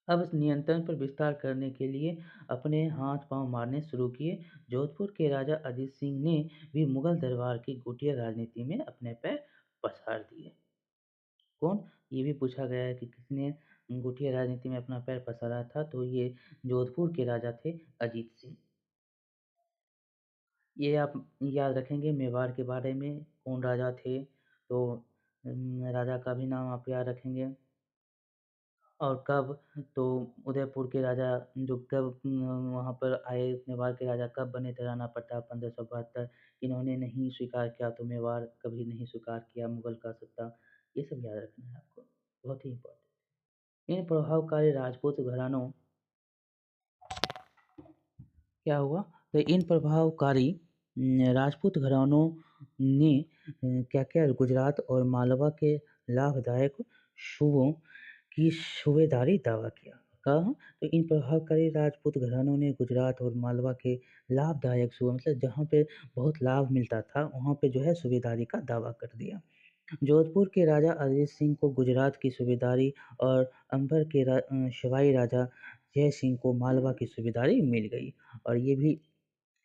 अब इस नियंत्रण पर विस्तार करने के लिए अपने हाथ-पाँव मारने शुरू किए। जोधपुर के राजा अजीत सिंह ने भी मुगल दरबार की कुटिल राजनीति में अपने पैर पसार दिए। कौन? ये भी पूछा गया है कि किसने कुटिल राजनीति में अपना पैर पसारा था, तो ये जोधपुर के राजा थे अजीत सिंह। ये आप याद रखेंगे मेवाड़ के बारे में कौन राजा थे, तो राजा का भी नाम आप याद रखेंगे। और कब? तो उदयपुर के राजा जो कब वहाँ पर आए, मेवाड़ के राजा कब बने थे? राणा प्रताप 1572। इन्होंने नहीं स्वीकार किया तो मेवाड़ कभी नहीं स्वीकार किया मुगल का सत्ता। ये सब याद रखना है आपको, बहुत ही इम्पोर्टेंट। इन प्रभावकारी राजपूत घरानों क्या हुआ? तो इन प्रभावकारी राजपूत घरानों ने क्या-क्या गुजरात और मालवा के लाभदायक सूबों की सूबेदारी दावा किया। कहाँ? तो इन प्रभावकारी राजपूत घरानों ने गुजरात और मालवा के लाभदायक सूबे मतलब जहाँ पे बहुत लाभ मिलता था, वहाँ पे जो है सूबेदारी का दावा कर दिया। जोधपुर के राजा अजीत सिंह को गुजरात की सूबेदारी और अंबर के सवाई राजा जय सिंह को मालवा की सूबेदारी मिल गई। और ये भी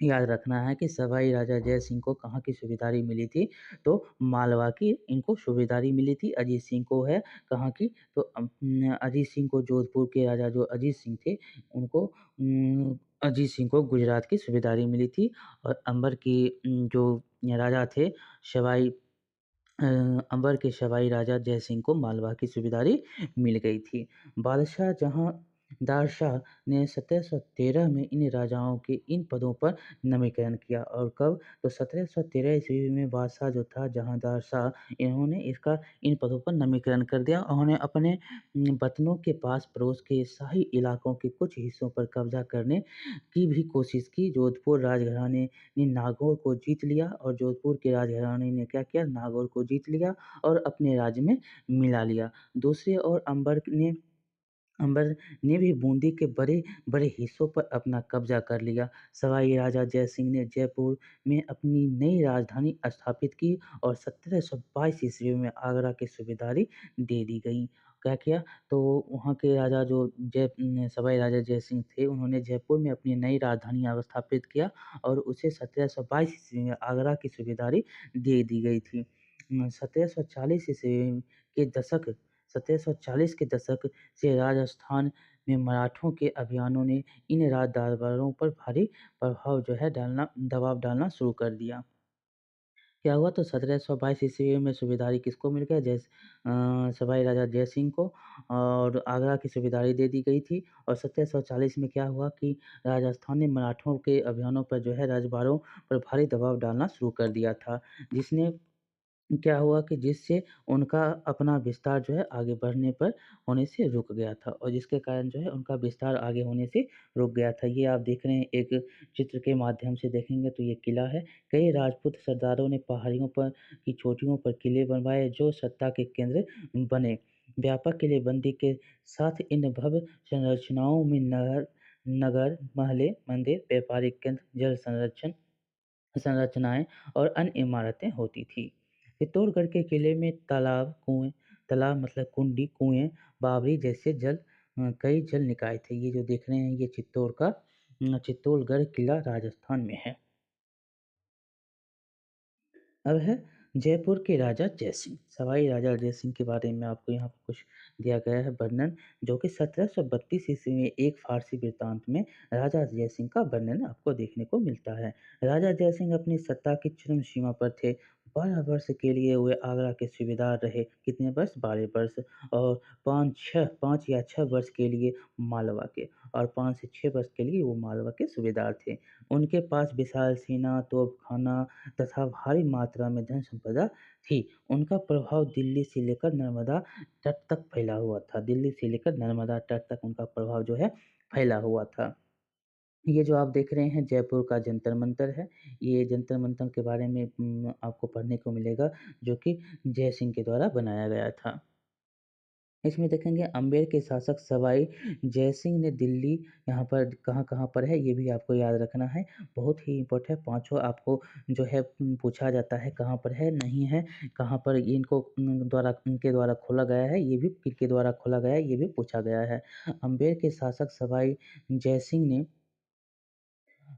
याद रखना है कि सवाई राजा जय सिंह को कहाँ की सूबेदारी मिली थी, तो मालवा की इनको सूबेदारी मिली थी। अजीत सिंह को है कहाँ की, तो अजीत सिंह को जोधपुर के राजा जो अजीत सिंह थे, उनको अजीत सिंह को गुजरात की सूबेदारी मिली थी और अंबर की जो राजा थे सवाई अ, अंबर के सवाई राजा जय सिंह को मालवा की सूबेदारी मिल गई थी। बादशाह जहांदार शाह ने 1713 में इन राजाओं के इन पदों पर नामीकरण किया। और कब? तो 1713 ईस्वी में बादशाह जो था जहांदार शाह, इन्होंने इसका इन पदों पर नामीकरण कर दिया। उन्होंने अपने वतनों के पास पड़ोस के शाही इलाकों के कुछ हिस्सों पर कब्जा करने की भी कोशिश की। जोधपुर राजघराने ने नागौर को जीत लिया और जोधपुर के राजघराने ने क्या किया? नागौर को जीत लिया और अपने राज्य में मिला लिया। दूसरी ओर अंबर ने भी बूंदी के बड़े-बड़े हिस्सों पर अपना कब्जा कर लिया। सवाई राजा जय सिंह ने जयपुर में अपनी नई राजधानी स्थापित की और 1722 ईस्वी में आगरा की सूबेदारी दे दी गई। क्या किया? तो वहाँ के राजा जो सवाई राजा जय सिंह थे, उन्होंने जयपुर में अपनी नई राजधानी स्थापित किया और उसे 1722 ईस्वी में आगरा की सूबेदारी दे दी गई थी। 1740 ईस्वी के दशक 1740 के दशक से राजस्थान में मराठों के अभियानों ने इन राज दरबारों पर भारी दबाव डालना शुरू कर दिया। क्या हुआ? तो 1722 ईस्वी में सूबेदारी किसको मिल गया? सवाई राजा जय सिंह को और आगरा की सूबेदारी दे दी गई थी। और 1740 में क्या हुआ कि राजस्थान ने मराठों के अभियानों पर जो है रजवाड़ों पर भारी दबाव डालना शुरू कर दिया था, जिसने क्या हुआ कि जिससे उनका अपना विस्तार जो है आगे बढ़ने पर होने से रुक गया था और जिसके कारण जो है उनका विस्तार आगे होने से रुक गया था। ये आप देख रहे हैं, एक चित्र के माध्यम से देखेंगे तो ये किला है। कई राजपूत सरदारों ने पहाड़ियों पर की चोटियों पर किले बनवाए जो सत्ता के केंद्र बने। व्यापक किलेबंदी के साथ इन भव्य संरचनाओं में नगर, महलें, मंदिर, व्यापारिक केंद्र, जल संरक्षण संरचनाएँ और अन्य इमारतें होती थीं। चित्तौड़गढ़ के किले में तालाब मतलब कुंडी, कुएँ, बावड़ी जैसे कई जल निकाय थे। ये जो देख रहे हैं ये चित्तौड़गढ़ किला राजस्थान में है। अब है जयपुर के राजा जयसिंह। सवाई राजा जयसिंह के बारे में आपको यहाँ पे कुछ दिया गया है वर्णन, जो कि 1732 ईस्वी में एक फ़ारसी वृत्तांत में राजा जयसिंह का वर्णन आपको देखने को मिलता है। राजा जयसिंह अपनी सत्ता की चरम सीमा पर थे। 12 वर्ष के लिए वे आगरा के सूबेदार रहे। कितने वर्ष? 12 वर्ष। और 5 या 6 वर्ष के लिए मालवा के, और 5 से 6 वर्ष के लिए वो मालवा के सूबेदार थे। उनके पास विशाल सेना, तोपखाना तथा भारी मात्रा में धन संपदा थी। उनका प्रभाव दिल्ली से लेकर नर्मदा तट तक फैला हुआ था। दिल्ली से लेकर नर्मदा तट तक उनका प्रभाव जो है फैला हुआ था। ये जो आप देख रहे हैं जयपुर का जंतर मंतर है। ये जंतर मंतर के बारे में आपको पढ़ने को मिलेगा, जो कि जय सिंह के द्वारा बनाया गया था। इसमें देखेंगे अम्बेर के शासक सवाई जयसिंह ने दिल्ली, यहाँ पर कहाँ-कहाँ पर है ये भी आपको याद रखना है। बहुत ही इम्पोर्टेंट है, पाँचों आपको जो है पूछा जाता है कहाँ पर है, नहीं है, कहाँ पर इनको इनके द्वारा खोला गया है, ये भी किनके द्वारा खोला गया है, ये भी पूछा गया है। अम्बेर के शासक सवाई जयसिंह ने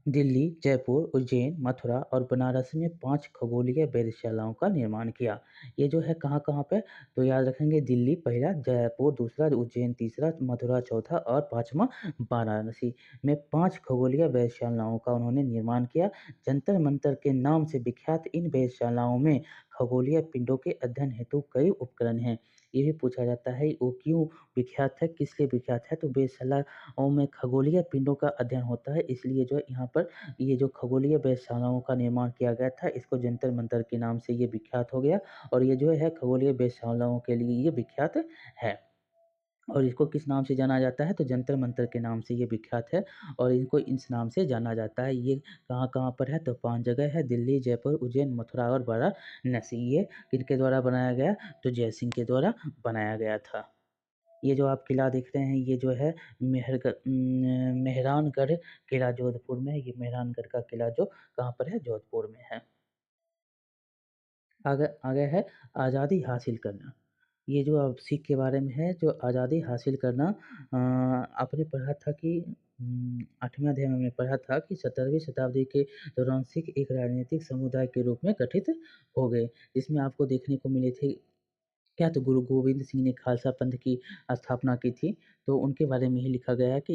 दिल्ली, जयपुर, उज्जैन, मथुरा और बनारस में 5 खगोलीय वेधशालाओं का निर्माण किया। ये जो है कहाँ-कहाँ पे? तो याद रखेंगे दिल्ली पहला, जयपुर दूसरा, उज्जैन तीसरा, मथुरा चौथा और 5वाँ वाराणसी में 5 खगोलीय वेधशालाओं का उन्होंने निर्माण किया। जंतर-मंतर के नाम से विख्यात इन वेधशालाओं में खगोलीय पिंडों के अध्ययन हेतु कई उपकरण हैं। ये भी पूछा जाता है वो क्यों विख्यात है, किस लिए विख्यात है? तो वेधशालाओं में खगोलीय पिंडों का अध्ययन होता है, इसलिए जो है यहाँ पर ये जो खगोलीय वेधशालाओं का निर्माण किया गया था, इसको जंतर-मंतर के नाम से ये विख्यात हो गया, और ये जो है खगोलीय वेधशालाओं के लिए ये विख्यात है। और इसको किस नाम से जाना जाता है? तो जंतर-मंतर के नाम से ये विख्यात है, और इनको इस नाम से जाना जाता है। ये कहाँ-कहाँ पर है? तो 5 जगह है, दिल्ली, जयपुर, उज्जैन, मथुरा और वाराणसी। ये किनके द्वारा बनाया गया? तो जयसिंह के द्वारा बनाया गया था। ये जो आप किला देख रहे हैं, ये जो है मेहरानगढ़ किला जोधपुर में है। ये मेहरानगढ़ का किला जो कहाँ पर है? जोधपुर में है। आगे आगे है आज़ादी हासिल करना। ये जो अब सिख के बारे में है, जो आज़ादी हासिल करना, आपने पढ़ा था कि 8वें अध्याय में हमने पढ़ा था कि 17वीं शताब्दी के दौरान सिख एक राजनीतिक समुदाय के रूप में गठित हो गए। इसमें आपको देखने को मिले थे क्या? तो गुरु गोविंद सिंह ने खालसा पंथ की स्थापना की थी, तो उनके बारे में ही लिखा गया है कि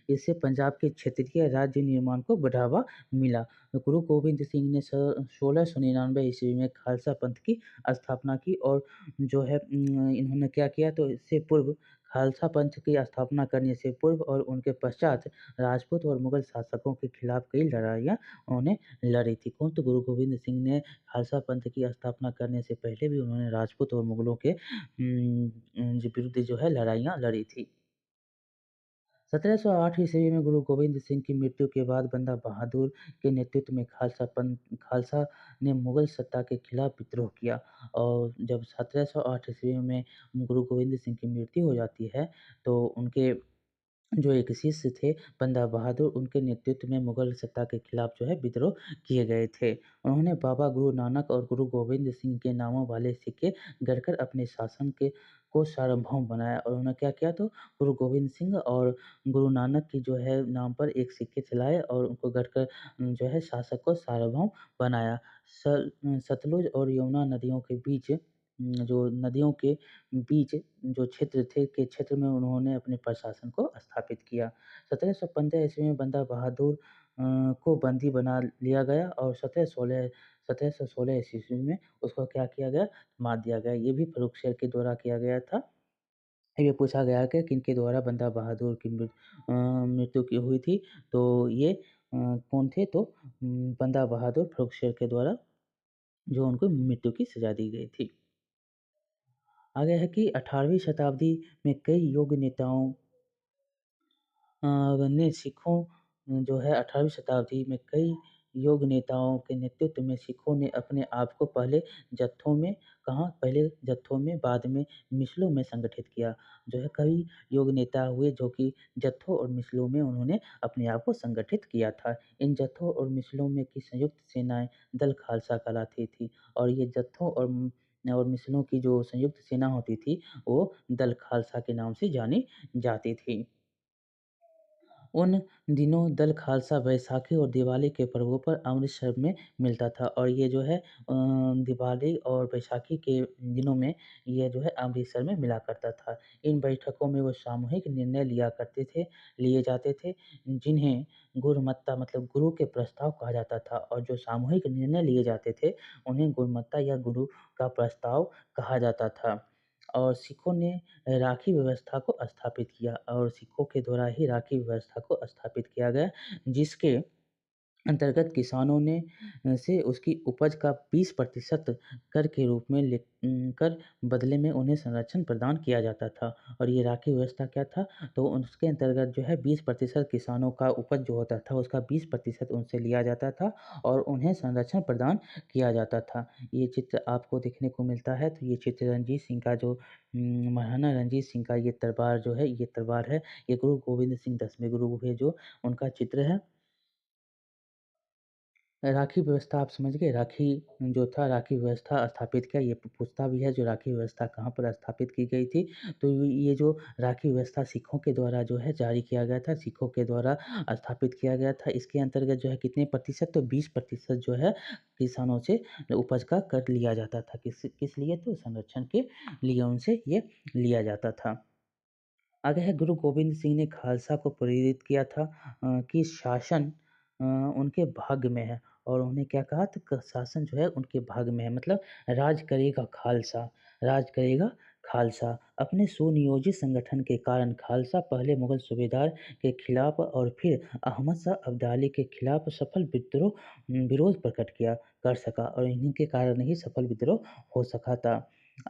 इससे पंजाब के क्षेत्रीय राज्य निर्माण को बढ़ावा मिला। तो गुरु गोविंद सिंह ने 1699 ईस्वी में खालसा पंथ की स्थापना की, और जो है इन्होंने क्या किया? तो इससे पूर्व खालसा पंथ की स्थापना करने से पूर्व और उनके पश्चात राजपूत और मुगल शासकों के खिलाफ कई लड़ाइयाँ उन्होंने लड़ी थी। कौन? तो गुरु गोविंद सिंह ने खालसा पंथ की स्थापना करने से पहले भी उन्होंने राजपूत और मुगलों के जो विरुद्ध जो है लड़ाइयाँ लड़ी थी। 1708 ईस्वी में गुरु गोविंद सिंह की मृत्यु के बाद बंदा बहादुर के नेतृत्व में खालसा ने मुगल सत्ता के खिलाफ विद्रोह किया, और जब 1708 ईस्वी में गुरु गोविंद सिंह की मृत्यु हो जाती है, तो उनके जो एक शिष्य थे बंदा बहादुर, उनके नेतृत्व में मुगल सत्ता के खिलाफ जो है विद्रोह किए गए थे। उन्होंने बाबा गुरु नानक और गुरु गोविंद सिंह के नामों वाले सिक्के गढ़कर अपने शासन के को सार्वभौम बनाया, और उन्होंने क्या किया? तो गुरु गोविंद सिंह और गुरु नानक की जो है नाम पर एक सिक्के चलाए, और उनको गढ़कर जो है शासक को सार्वभौम बनाया। सतलुज और यमुना नदियों के बीच जो नदियों के बीच जो क्षेत्र थे के क्षेत्र में उन्होंने अपने प्रशासन को स्थापित किया। 1715 ईस्वी में बंदा बहादुर को बंदी बना लिया गया, और 1716 ईस्वी में उसको क्या किया गया? मार दिया गया। ये भी फ़र्रुख़ के द्वारा किया गया था। ये पूछा गया कि किनके द्वारा बंदा बहादुर की मृत्यु की हुई थी? तो ये कौन थे? तो बंदा बहादुर फ़र्रुख़ के द्वारा जो उनको मृत्यु की सज़ा दी गई थी। आगे है कि 18वीं शताब्दी में कई योग नेताओं ने सिखों जो है 18वीं शताब्दी में कई योग नेताओं के नेतृत्व में सिखों ने अपने आप को पहले जत्थों में, कहाँ? पहले जत्थों में, बाद में मिसलों में संगठित किया। जो है कई योग नेता हुए जो कि जत्थों और मिसलों में उन्होंने अपने आप को संगठित किया था। इन जत्थों और मिसलों में की संयुक्त सेनाएँ दल खालसा कहलाती थी, और ये जत्थों और मिसलों की जो संयुक्त सेना होती थी, वो दल खालसा के नाम से जानी जाती थी। उन दिनों दल खालसा बैसाखी और दिवाली के पर्वों पर अमृतसर में मिलता था और ये जो है दिवाली और बैसाखी के दिनों में ये जो है अमृतसर में मिला करता था। इन बैठकों में वो सामूहिक निर्णय लिए जाते थे, जिन्हें गुरुमत्ता मतलब गुरु के प्रस्ताव कहा जाता था और जो सामूहिक निर्णय लिए जाते थे, उन्हें गुरुमत्ता या गुरु का प्रस्ताव कहा जाता था। और सिखों ने राखी व्यवस्था को स्थापित किया और सिखों के द्वारा ही राखी व्यवस्था को स्थापित किया गया, जिसके अंतर्गत किसानों ने से उसकी उपज का 20% कर के रूप में कर बदले में उन्हें संरक्षण प्रदान किया जाता था। और ये राखी व्यवस्था क्या था? तो उसके अंतर्गत जो है 20% किसानों का उपज जो होता था, उसका 20% उनसे लिया जाता था और उन्हें संरक्षण प्रदान किया जाता था। ये चित्र आपको देखने को मिलता है, तो ये चित्र रणजीत सिंह का जो महाराणा रणजीत सिंह का ये तलवार है, ये गुरु गोविंद सिंह 10वें गुरु हुए जो उनका चित्र है। राखी व्यवस्था आप समझ गए, राखी व्यवस्था स्थापित किया, ये पूछता भी है जो राखी व्यवस्था कहाँ पर स्थापित की गई थी। तो ये जो राखी व्यवस्था सिखों के द्वारा जो है जारी किया गया था, सिखों के द्वारा स्थापित किया गया था। इसके अंतर्गत जो है कितने प्रतिशत, तो 20% जो है किसानों से उपज का कर लिया जाता था। किस किस लिए? तो संरक्षण के लिए उनसे ये लिया जाता था। आगे है गुरु गोविंद सिंह ने खालसा को प्रेरित किया था कि शासन उनके भाग्य में है और उन्हें क्या कहा था कि शासन जो है उनके भाग्य में है, मतलब राज करेगा खालसा, राज करेगा खालसा। अपने सुनियोजित संगठन के कारण खालसा पहले मुगल सूबेदार के खिलाफ और फिर अहमद शाह अब्दाली के खिलाफ सफल विरोध प्रकट किया कर सका और इन्हीं के कारण ही सफल विद्रोह हो सका था।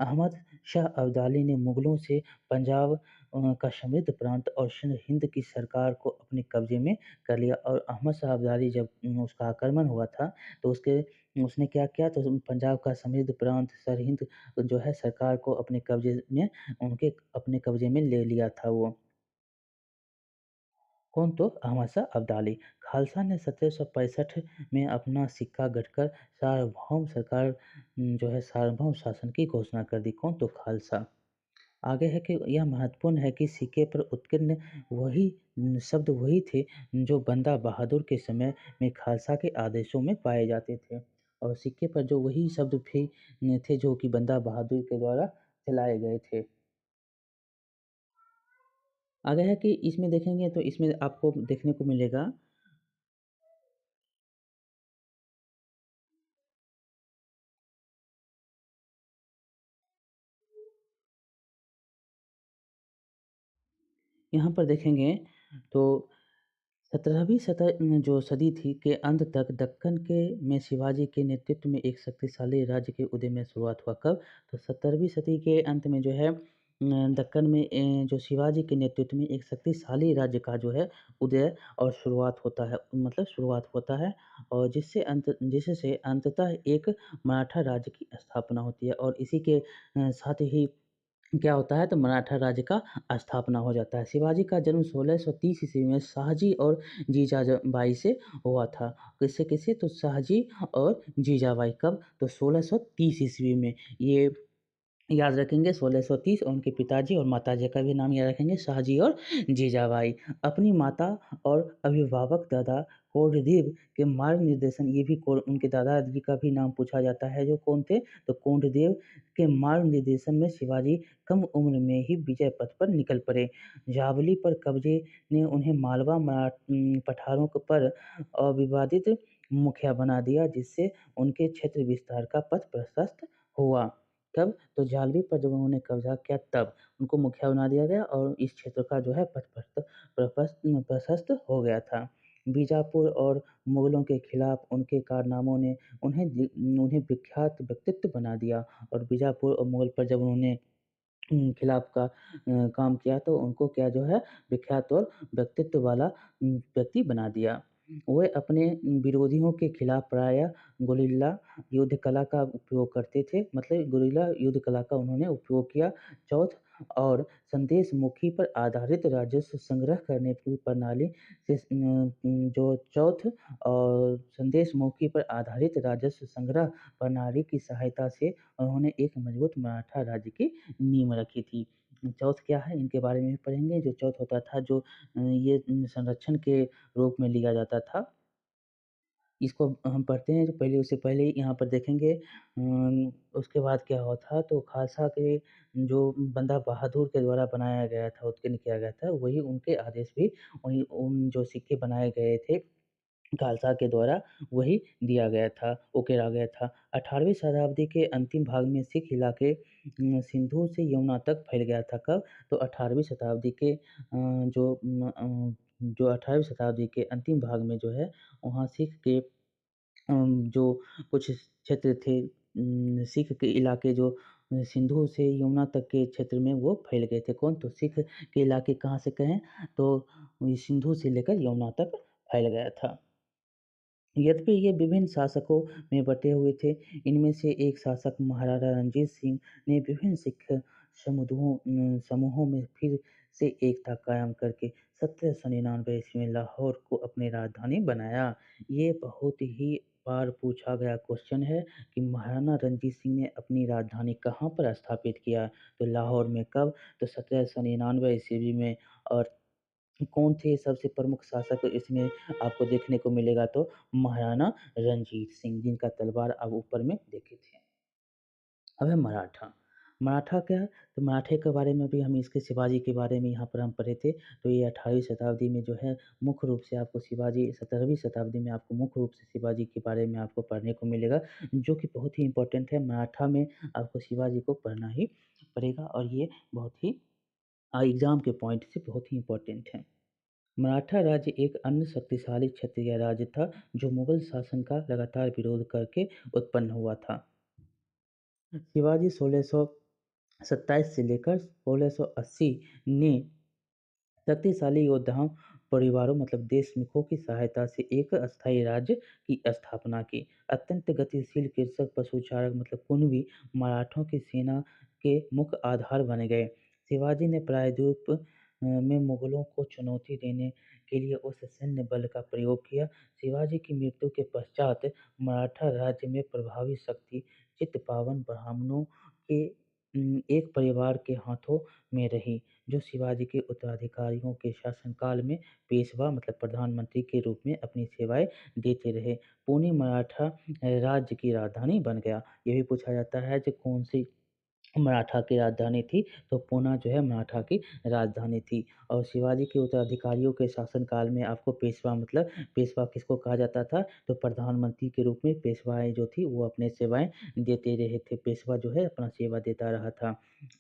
अहमद शाह अब्दाली ने मुगलों से पंजाब का समृद्ध प्रांत और सिंध हिंद की सरकार को अपने कब्जे में कर लिया और अहमद शाह अब्दाली जब उसका आक्रमण हुआ था तो उसने क्या किया, तो पंजाब का समृद्ध प्रांत सरहिंद जो है सरकार को उनके अपने कब्जे में ले लिया था वो। कौन? तो अहमद शाह अब्दाली। खालसा ने 1765 में अपना सिक्का गढ़कर सार्वभौम शासन की घोषणा कर दी। कौन? तो खालसा। आगे है कि यह महत्वपूर्ण है कि सिक्के पर उत्कीर्ण वही शब्द वही थे जो बंदा बहादुर के समय में खालसा के आदेशों में पाए जाते थे और सिक्के पर जो वही शब्द भी थे जो कि बंदा बहादुर के द्वारा चलाए गए थे। आगे है कि इसमें देखेंगे तो इसमें आपको देखने को मिलेगा। यहाँ पर देखेंगे तो 17वीं जो सदी थी के अंत तक दक्कन के में शिवाजी के नेतृत्व में एक शक्तिशाली राज्य के उदय में शुरुआत हुआ। कब? तो 17वीं सदी के अंत में जो है दक्कन में जो शिवाजी के नेतृत्व में एक शक्तिशाली राज्य का जो है उदय और शुरुआत होता है, मतलब शुरुआत होता है और जिससे अंततः एक मराठा राज्य की स्थापना होती है और इसी के साथ ही क्या होता है, तो मराठा राज्य का स्थापना हो जाता है। शिवाजी का जन्म 1630 ईस्वी में शाहजी और जीजाबाई से हुआ था। किससे? तो शाहजी और जीजाबाई। कब? तो 1630 ईस्वी में। ये याद रखेंगे 1630 और उनके पिताजी और माताजी का भी नाम याद रखेंगे, शाहजी और जीजाबाई। अपनी माता और अभिभावक दादा कोंडदेव के मार्गनिर्देशन, ये भी उनके दादाजी का भी नाम पूछा जाता है जो कौन थे, तो कोंडदेव के मार्गनिर्देशन में शिवाजी कम उम्र में ही विजय पथ पर निकल पड़े। जावली पर कब्जे ने उन्हें पठारों पर अविवादित मुखिया बना दिया, जिससे उनके क्षेत्र विस्तार का पथ प्रशस्त हुआ। कब? तो जालवी पर जब उन्होंने कब्जा किया तब उनको मुखिया बना दिया गया और इस क्षेत्र का जो है प्रशस्त हो गया था। बीजापुर और मुगलों के खिलाफ उनके कारनामों ने उन्हें विख्यात व्यक्तित्व बना दिया और बीजापुर और मुगल पर जब उन्होंने खिलाफ का काम किया तो उनको क्या जो है विख्यात और व्यक्तित्व वाला व्यक्ति बना दिया। वे अपने विरोधियों के खिलाफ प्रायः गुरिल्ला युद्ध कला का उपयोग करते थे, मतलब गुरिल्ला युद्ध कला का उन्होंने उपयोग किया। चौथ और संदेशमुखी पर आधारित राजस्व संग्रह करने की प्रणाली से जो चौथ और संदेशमुखी पर आधारित राजस्व संग्रह प्रणाली की सहायता से उन्होंने एक मजबूत मराठा राज्य की नींव रखी थी। चौथ क्या है इनके बारे में भी पढ़ेंगे। जो चौथ होता था जो ये संरक्षण के रूप में लिया जाता था। इसको हम पढ़ते हैं, तो पहले उससे पहले यहाँ पर देखेंगे उसके बाद क्या हुआ था, तो खालसा के जो बंदा बहादुर के द्वारा बनाया गया था, उत्कीर्ण किया गया था, वही उनके आदेश भी वही उन जो सिक्के बनाए गए थे खालसा के द्वारा वही दिया गया था, उकेरा गया था। 18वीं शताब्दी के अंतिम भाग में सिख इलाके सिंधु से यमुना तक फैल गया था। कब? तो 18वीं शताब्दी के जो 18वीं शताब्दी के अंतिम भाग में जो है, वहाँ सिख के जो कुछ क्षेत्र थे सिख के इलाके जो सिंधु से यमुना तक के क्षेत्र में वो फैल गए थे। कौन? तो सिख के इलाके कहाँ से कहें तो ये सिंधु से लेकर यमुना तक फैल गया था। यद्यपि ये विभिन्न शासकों में बँटे हुए थे, इनमें से एक शासक महाराजा रणजीत सिंह ने विभिन्न सिख समूहों में फिर से एकता कायम करके 1799 ईस्वी में लाहौर को अपनी राजधानी बनाया। ये बहुत ही बार पूछा गया क्वेश्चन है कि महाराणा रणजीत सिंह ने अपनी राजधानी कहाँ पर स्थापित किया? तो लाहौर में। कब? तो 1799 ईस्वी में। और कौन थे सबसे प्रमुख शासक इसमें आपको देखने को मिलेगा? तो महाराणा रंजीत सिंह, जिनका तलवार आप ऊपर में देखे थे। अब है मराठा। मराठा क्या है? तो मराठे के बारे में भी हम इसके शिवाजी के बारे में यहाँ पर हम पढ़े थे। तो ये 18वीं शताब्दी में जो है मुख्य रूप से आपको शिवाजी 17वीं शताब्दी में आपको मुख्य रूप से शिवाजी के बारे में आपको पढ़ने को मिलेगा, जो कि बहुत ही इम्पोर्टेंट है। मराठा में आपको शिवाजी को पढ़ना ही पड़ेगा और ये बहुत ही एग्ज़ाम के पॉइंट से बहुत ही इम्पोर्टेंट है। मराठा राज्य एक अन्य शक्तिशाली क्षत्रिय राज्य था जो मुगल शासन का लगातार विरोध करके उत्पन्न हुआ था। शिवाजी 1627 से लेकर 1680 ने शक्तिशाली योद्धाओं परिवारों मतलब देशमुखों की सहायता से एक अस्थायी राज्य की स्थापना की। अत्यंत गतिशील कृषक पशुचारक मतलब कुणबी मराठों की सेना के मुख्य आधार बन गए। शिवाजी ने प्रायद्वीप में मुगलों को चुनौती देने के लिए उस सैन्य बल का प्रयोग किया। शिवाजी की मृत्यु के पश्चात मराठा राज्य में प्रभावी शक्ति चित्तपावन ब्राह्मणों के एक परिवार के हाथों में रही, जो शिवाजी के उत्तराधिकारियों के शासनकाल में पेशवा मतलब प्रधानमंत्री के रूप में अपनी सेवाएं देते रहे। पुणे मराठा राज्य की राजधानी बन गया। ये भी पूछा जाता है कि कौन सी मराठा की राजधानी थी, तो पूना जो है मराठा की राजधानी थी। और शिवाजी के उत्तराधिकारियों के शासनकाल में आपको पेशवा मतलब पेशवा किसको कहा जाता था? तो प्रधानमंत्री के रूप में पेशवाएँ जो थी वो अपने सेवाएँ देते रहे थे। पेशवा जो है अपना सेवा देता रहा था।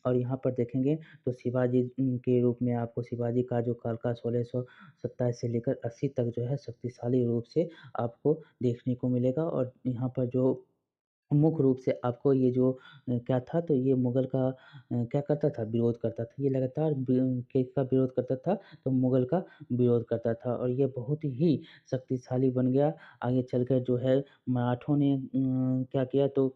और यहाँ पर देखेंगे तो शिवाजी के रूप में आपको शिवाजी का जो काल का 1627 से लेकर 80 तक जो है शक्तिशाली रूप से आपको देखने को मिलेगा। और यहाँ पर जो मुख्य रूप से आपको ये जो क्या था तो ये मुगल का क्या करता था? विरोध करता था। ये लगातार किसका विरोध करता था? तो मुगल का विरोध करता था और ये बहुत ही शक्तिशाली बन गया। आगे चलकर जो है मराठों ने क्या किया तो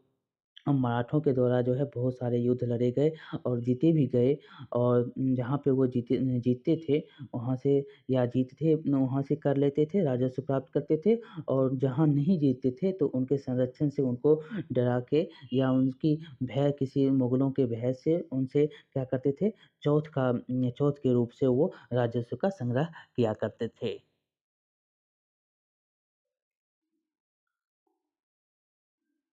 मराठों के द्वारा जो है बहुत सारे युद्ध लड़े गए और जीते भी गए। और जहाँ पे वो जीतते थे वहाँ से या जीत थे वहाँ से कर लेते थे, राजस्व प्राप्त करते थे। और जहाँ नहीं जीतते थे तो उनके संरक्षण से उनको डरा के या उनकी भय किसी मुगलों के भय से उनसे क्या करते थे, चौथ के रूप से वो राजस्व का संग्रह किया करते थे।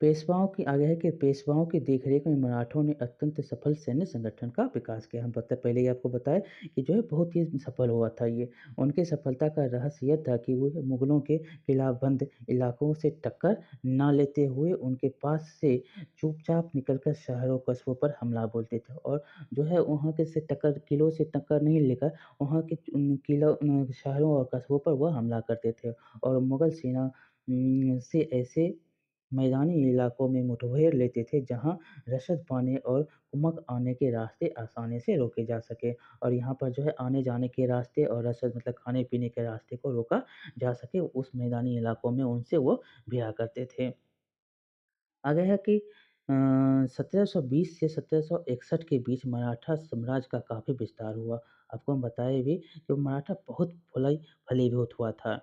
पेशवाओं की आगे है कि पेशवाओं की देखरेख में मराठों ने अत्यंत सफल सैन्य संगठन का विकास किया। हम पहले ही आपको बताया कि जो है बहुत ही सफल हुआ था ये। उनकी सफलता का रहस्य यह था कि वो मुगलों के किलाबंद इलाकों से टक्कर ना लेते हुए उनके पास से चुपचाप निकलकर शहरों कस्बों पर हमला बोलते थे। और जो है वहाँ के से टक्कर किलों से टक्कर नहीं लेकर वहाँ के किलों शहरों और कस्बों पर वह हमला करते थे। और मुगल सेना से ऐसे मैदानी इलाकों में मुठभेड़ लेते थे जहाँ रसद पाने और कुमक आने के रास्ते आसानी से रोके जा सके। और यहाँ पर जो है आने जाने के रास्ते और रसद मतलब खाने पीने के रास्ते को रोका जा सके उस मैदानी इलाकों में उनसे वो भिड़ा करते थे। आगे है कि 1720 से 1761 के बीच मराठा साम्राज्य का काफ़ी विस्तार हुआ। आपको हम बताए भी कि मराठा बहुत फलीभूत हुआ था।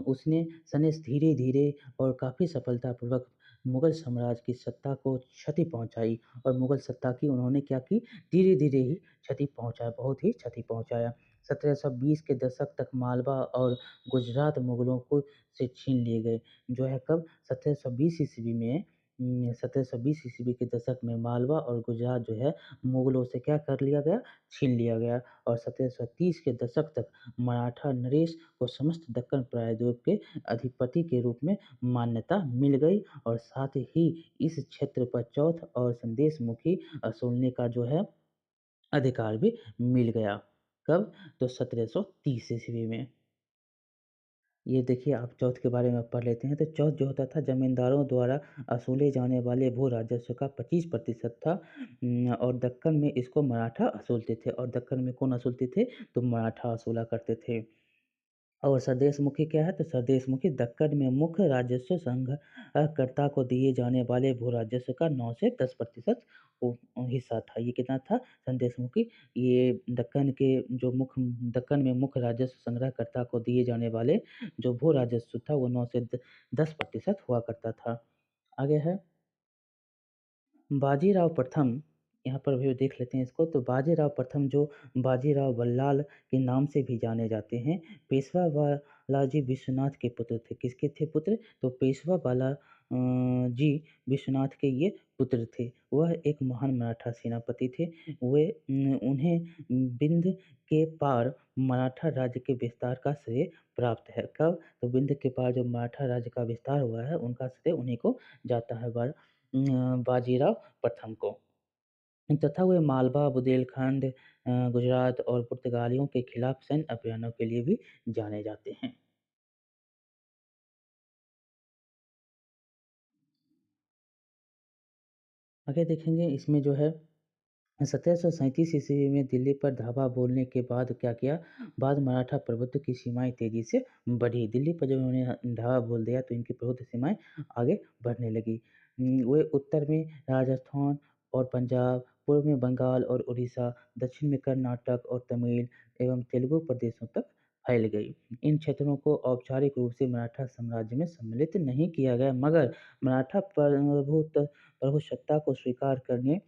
उसने सनेस धीरे-धीरे और काफ़ी सफलतापूर्वक मुगल साम्राज्य की सत्ता को क्षति पहुँचाई और मुगल सत्ता की उन्होंने क्या की, धीरे-धीरे ही क्षति पहुँचाया, बहुत ही क्षति पहुँचाया। 1720 के दशक तक मालवा और गुजरात मुगलों को से छीन लिए गए, जो है कब 1720 ईस्वी में 1720 ईस्वी के दशक में मालवा और गुजरात जो है मुगलों से क्या कर लिया गया, छीन लिया गया और 1730 के दशक तक मराठा नरेश को समस्त दक्कन प्रायद्वीप के अधिपति के रूप में मान्यता मिल गई और साथ ही इस क्षेत्र पर चौथ और संदेशमुखी असूलने का जो है अधिकार भी मिल गया। कब? तो 1730 ईस्वी में। ये देखिए आप चौथ के बारे में पढ़ लेते हैं, तो चौथ जो होता था ज़मींदारों द्वारा असूले जाने वाले भू राजस्व का 25% था और दक्कन में इसको मराठा असूलते थे और दक्कन में कौन असूलते थे? तो मराठा असूला करते थे। और सरदेशमुखी क्या है? तो सरदेशमुखी दक्कन में मुख्य राजस्व संग्रहकर्ता को दिए जाने वाले भू राजस्व का 9 से 10% हिस्सा था। ये कितना था? संदेशमुखी ये दक्कन में मुख्य राजस्व संग्रहकर्ता को दिए जाने वाले जो भू राजस्व था वो 9 से 10% हुआ करता था। आगे है बाजीराव प्रथम, यहाँ पर भी देख लेते हैं इसको, तो बाजीराव प्रथम जो बाजीराव बल्लाल के नाम से भी जाने जाते हैं, पेशवा बालाजी विश्वनाथ के पुत्र थे। किसके थे पुत्र? तो पेशवा जी विश्वनाथ के ये पुत्र थे। वह एक महान मराठा सेनापति थे। उन्हें बिंद के पार मराठा राज्य के विस्तार का श्रेय प्राप्त है। कब? तो बिंद के पार जो मराठा राज्य का विस्तार हुआ है, उनका श्रेय उन्हीं को जाता है। बाजीराव प्रथम को तथा वे मालवा, बुंदेलखंड गुजरात और पुर्तगालियों के खिलाफ सैन्य अभियानों के लिए भी जाने जाते हैं। आगे देखेंगे इसमें जो है 1737 ईस्वी में दिल्ली पर धावा बोलने के बाद क्या किया? बाद मराठा प्रभुत्व की सीमाएँ तेज़ी से बढ़ी। दिल्ली पर जब उन्होंने धावा बोल दिया तो इनकी प्रभुत्व सीमाएँ आगे बढ़ने लगी। वे उत्तर में राजस्थान और पंजाब, पूर्व में बंगाल और उड़ीसा, दक्षिण में कर्नाटक और तमिल एवं तेलुगु प्रदेशों तक फैल गई। इन क्षेत्रों को औपचारिक रूप से मराठा साम्राज्य में सम्मिलित नहीं किया गया मगर मराठा प्रभुसत्ता को स्वीकार करने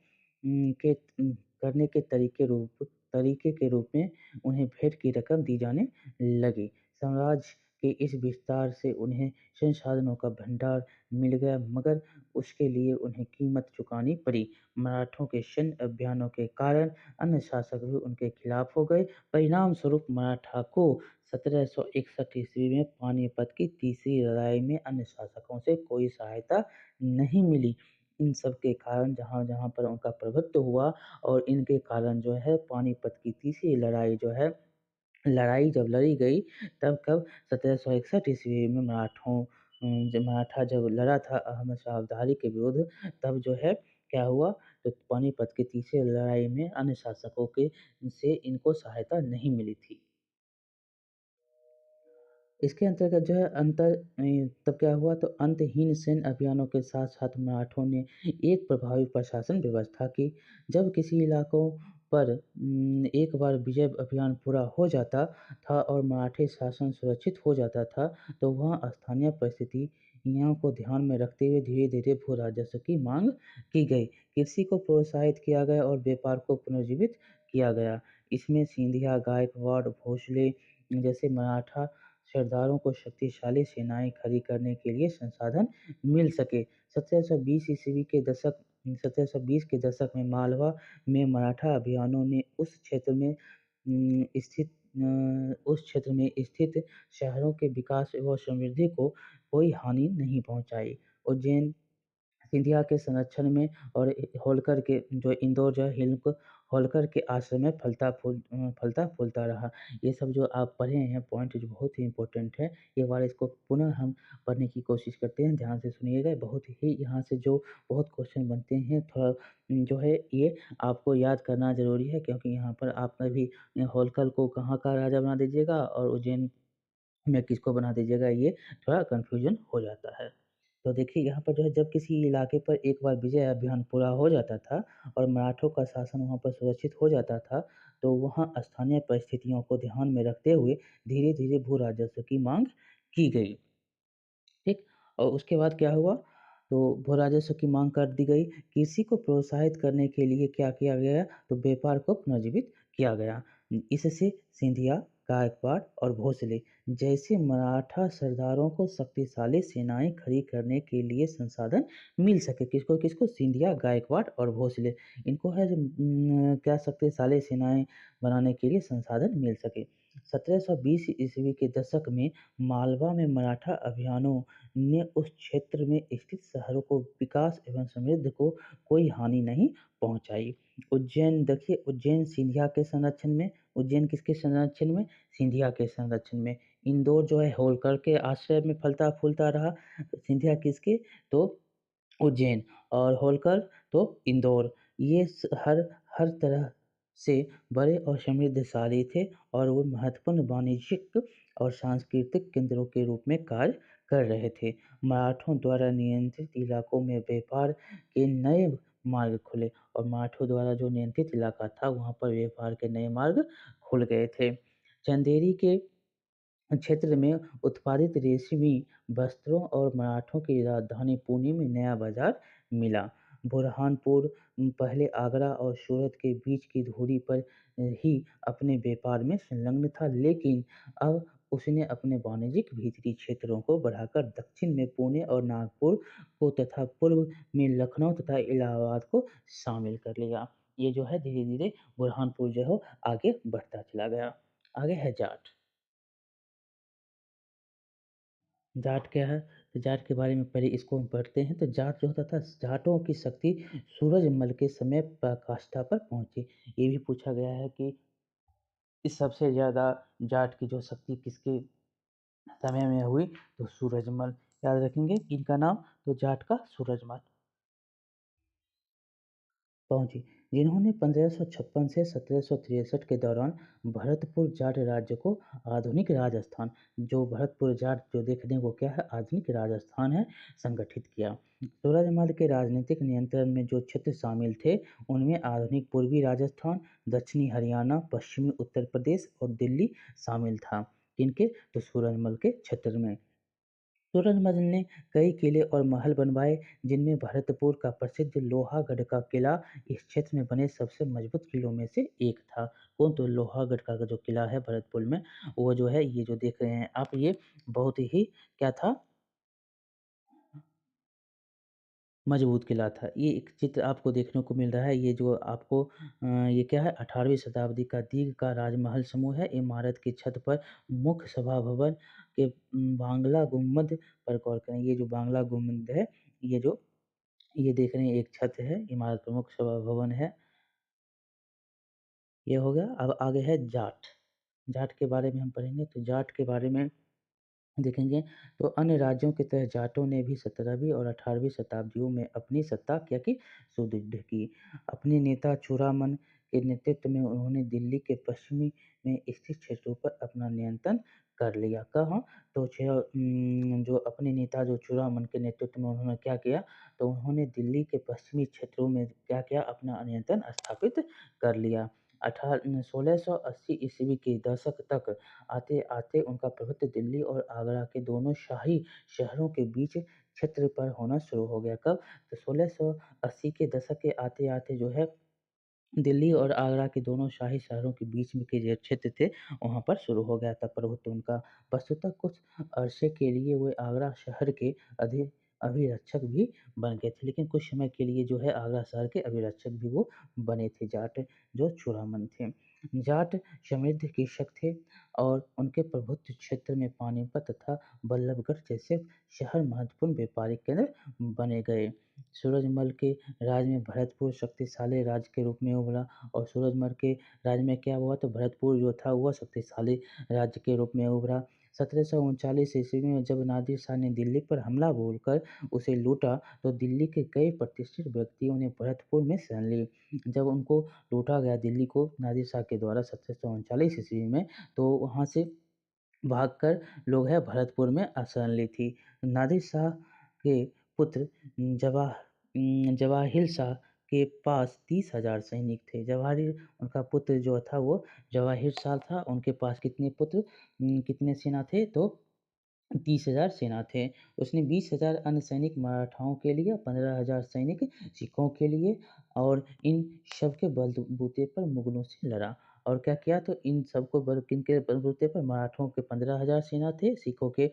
के तरीके के रूप में उन्हें भेंट की रकम दी जाने लगी। साम्राज्य के इस विस्तार से उन्हें संसाधनों का भंडार मिल गया मगर उसके लिए उन्हें कीमत चुकानी पड़ी। मराठों के सैन्य अभियानों के कारण अन्य शासक भी उनके खिलाफ हो गए। परिणाम स्वरूप मराठा को 1761 ईस्वी में पानीपत की तीसरी लड़ाई में अन्य शासकों से कोई सहायता नहीं मिली। इन सब के कारण जहाँ-जहाँ पर उनका प्रभुत्व हुआ और इनके कारण जो है पानीपत की तीसरी लड़ाई जो है, लड़ाई जब लड़ी गई तब कब 1761 ईस्वी में जब मराठा जब लड़ा था अहमद शाह अब्दाली के विरुद्ध तब जो है क्या हुआ, तो पानीपत की तीसरी लड़ाई में अन्य शासकों के से इनको सहायता नहीं मिली थी। इसके अंतर्गत जो है तब क्या हुआ तो अंतहीन सैन्य अभियानों के साथ-साथ मराठों ने एक प्रभावी प्रशासन व्यवस्था की। जब किसी इलाकों पर एक बार विजय अभियान पूरा हो जाता था और मराठी शासन सुरक्षित हो जाता था, तो वहाँ स्थानीय परिस्थितियों को ध्यान में रखते हुए धीरे-धीरे भू राजस्व की माँग की गई। कृषि को प्रोत्साहित किया गया और व्यापार को पुनर्जीवित किया गया। इसमें सिंधिया, गायकवाड़, भोसले जैसे मराठा सरदारों को शक्तिशाली सेनाएँ खड़ी करने के लिए संसाधन मिल सके। 1720 के दशक में मालवा में मराठा अभियानों ने उस क्षेत्र में स्थित शहरों के विकास एवं समृद्धि को कोई हानि नहीं पहुँचाई। उज्जैन सिंधिया के संरक्षण में और होलकर के जो इंदौर जो है होलकर के आश्रय में फलता-फूलता रहा। ये सब जो आप पढ़े हैं पॉइंट जो बहुत ही इम्पोर्टेंट है, एक बार इसको पुनः हम पढ़ने की कोशिश करते हैं, ध्यान से सुनिएगा। बहुत ही यहाँ से जो बहुत क्वेश्चन बनते हैं, थोड़ा जो है ये आपको याद करना ज़रूरी है क्योंकि यहाँ पर आप कभी होलकर को कहाँ का राजा बना दीजिएगा और उज्जैन में किसको बना दीजिएगा, ये थोड़ा कन्फ्यूज़न हो जाता है। तो देखिए यहाँ पर जो है जब किसी इलाके पर एक बार विजय अभियान पूरा हो जाता था और मराठों का शासन वहाँ पर सुरक्षित हो जाता था, तो वहाँ स्थानीय परिस्थितियों को ध्यान में रखते हुए धीरे-धीरे भू राजस्व की माँग की गई। ठीक? और उसके बाद क्या हुआ तो भू राजस्व की मांग कर दी गई। कृषि को प्रोत्साहित करने के लिए क्या किया गया? तो व्यापार को पुनर्जीवित किया गया। इससे सिंधिया, गायकवाड़ और भोसले जैसे मराठा सरदारों को शक्तिशाली सेनाएं खड़ी करने के लिए संसाधन मिल सके। किसको किसको? सिंधिया, गायकवाड़ और भोसले। इनको है जो क्या शक्तिशाली सेनाएं बनाने के लिए संसाधन मिल सके। 1720 ईस्वी के दशक में मालवा में मराठा अभियानों ने उस क्षेत्र में स्थित शहरों को विकास एवं समृद्धि को कोई हानि नहीं पहुंचाई। उज्जैन देखिए, उज्जैन सिंधिया के संरक्षण में। उज्जैन किसके संरक्षण में? सिंधिया के संरक्षण में। इंदौर जो है होलकर के आश्रय में फलता फूलता रहा। सिंधिया किसके? तो उज्जैन। और होलकर तो इंदौर। ये हर हर तरह से बड़े और समृद्धशाली थे और वो महत्वपूर्ण वाणिज्यिक और सांस्कृतिक केंद्रों के रूप में कार्य कर रहे थे। मराठों द्वारा नियंत्रित इलाकों में व्यापार के नए मार्ग खुले और मराठों द्वारा जो नियंत्रित इलाका था वहाँ पर व्यापार के नए मार्ग खुल गए थे। चंदेरी के क्षेत्र में उत्पादित रेशमी वस्त्रों और मराठों की राजधानी पुणे में नया बाजार मिला। बुरहानपुर पहले आगरा और सूरत के बीच की दूरी पर ही अपने व्यापार में संलग्न था, लेकिन अब उसने अपने वाणिज्यिक भीतरी क्षेत्रों को बढ़ाकर दक्षिण में पुणे और नागपुर को तथा पूर्व में लखनऊ तथा इलाहाबाद को शामिल कर लिया। ये जो है धीरे धीरे बुरहानपुर जो है आगे बढ़ता चला गया। आगे है जाट। जाट क्या है? तो जाट के बारे में पहले इसको हम पढ़ते हैं। तो जाट जो होता था, जाटों की शक्ति सूरजमल के समय पराकाष्ठा पर पहुंची। ये भी पूछा गया है कि इस सबसे ज़्यादा जाट की जो शक्ति किसके समय में हुई? तो सूरजमल। याद रखेंगे इनका नाम, तो जाट का सूरजमल पहुंची, जिन्होंने 1556 से 1763 के दौरान भरतपुर जाट राज्य को आधुनिक राजस्थान, जो भरतपुर जाट जो देखने को क्या है? आधुनिक राजस्थान है, संगठित किया। सूरजमल के राजनीतिक नियंत्रण में जो क्षेत्र शामिल थे उनमें आधुनिक पूर्वी राजस्थान, दक्षिणी हरियाणा, पश्चिमी उत्तर प्रदेश और दिल्ली शामिल था। किनके? तो सूरजमल के क्षेत्र में। सूरजमल ने कई किले और महल बनवाए, जिनमें भरतपुर का प्रसिद्ध लोहागढ़ का किला इस क्षेत्र में बने सबसे मजबूत किलों में से एक था। कौन? तो लोहागढ़ का जो किला है भरतपुर में, वो जो है ये जो देख रहे हैं आप, ये बहुत ही क्या था? मजबूत किला था। ये एक चित्र आपको देखने को मिल रहा है। ये जो आपको ये क्या है? 18वीं शताब्दी का दीर्घ का राजमहल समूह है। इमारत की छत पर मुख्य सभा भवन के बांग्ला गुंबद पर गौर करें। ये जो बांग्ला गुंबद है, ये जो ये देख रहे हैं एक छत है, इमारत प्रमुख सभा भवन है। ये हो गया। अब आगे है जाट। जाट के बारे में हम पढ़ेंगे। तो जाट के बारे में देखेंगे तो अन्य राज्यों की तरह जाटों ने भी 17वीं और 18वीं शताब्दियों में अपनी सत्ता क्या की? सुदृढ़ की। अपने नेता चूड़ामन के नेतृत्व में उन्होंने दिल्ली के पश्चिमी में स्थित क्षेत्रों पर अपना नियंत्रण कर लिया। कहाँ? तो जो अपने नेता जो चूड़ामन के नेतृत्व में उन्होंने क्या किया? तो उन्होंने दिल्ली के पश्चिमी क्षेत्रों में क्या किया? अपना नियंत्रण स्थापित कर लिया। 1680 ईस्वी के दशक तक आते आते उनका प्रभुत्व दिल्ली और आगरा के दोनों शाही शहरों के बीच क्षेत्र पर होना शुरू हो गया। कब? तो 1680 के दशक के आते आते जो है दिल्ली और आगरा के दोनों शाही शहरों के बीच में के जो क्षेत्र थे वहाँ पर शुरू हो गया था प्रभुत्व उनका। वस्तुतः कुछ अरसे के लिए वे आगरा शहर के अधि अभिरक्षक भी बन गए थे, लेकिन कुछ समय के लिए जो है आगरा शहर के अभिरक्षक भी वो बने थे जाट, जो चूड़ामन थे। जाट समृद्ध कृषक थे और उनके प्रभुत्व क्षेत्र में पानीपत तथा बल्लभगढ़ जैसे शहर महत्वपूर्ण व्यापारिक केंद्र बने गए। सूरजमल के राज में भरतपुर शक्तिशाली राज्य के रूप में उभरा और सूरजमल के राज में क्या हुआ? तो भरतपुर जो था वह शक्तिशाली राज्य के रूप में उभरा। 1739 ईस्वी में जब नादिर शाह ने दिल्ली पर हमला बोलकर उसे लूटा तो दिल्ली के कई प्रतिष्ठित व्यक्तियों ने भरतपुर में शरण ली। जब उनको लूटा गया दिल्ली को नादिर शाह के द्वारा 1739 ईस्वी में, तो वहाँ से भागकर लोग है भरतपुर में आश्रय ली थी। नादिर शाह के पुत्र जवाहिर शाह के पास 30,000 सैनिक थे। जवाहिर उनका पुत्र जो था वो जवाहिर शाह था। उनके पास कितने पुत्र कितने सेना थे? तो 30,000 सेना थे। उसने 20,000 अन्य सैनिक मराठाओं के लिए, 15,000 सैनिक सिखों के लिए और इन सब के बलबूते पर मुगलों से लड़ा। और क्या किया तो इन सबको किनके बलबूते पर, मराठों के 15,000 सेना थे, सिखों के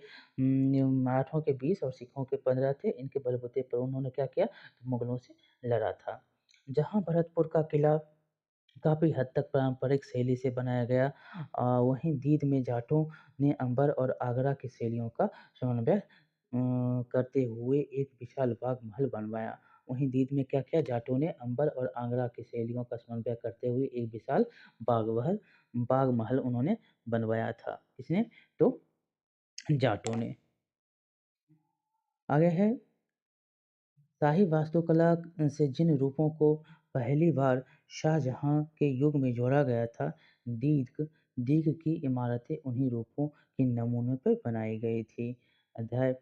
मराठों के 20 और सिखों के 15 थे। इनके बलबूते पर उन्होंने क्या किया तो मुगलों से लड़ा था। जहाँ भरतपुर का किला काफ़ी हद तक पारंपरिक शैली से बनाया गया, वहीं दीद में जाटों ने अंबर और आगरा की शैलियों का समन्वय करते हुए एक विशाल बाग महल बनवाया। वहीं दीद में क्या किया, जाटों ने अंबर और आगरा की शैलियों का समन्वय करते हुए एक विशाल बाग महल उन्होंने बनवाया था। किसने? तो जाटों ने। आगे है, शाही वास्तुकला से जिन रूपों को पहली बार शाहजहां के युग में जोड़ा गया था, दीग दीग की इमारतें उन्हीं रूपों के नमूनों पर बनाई गई थी। अध्याय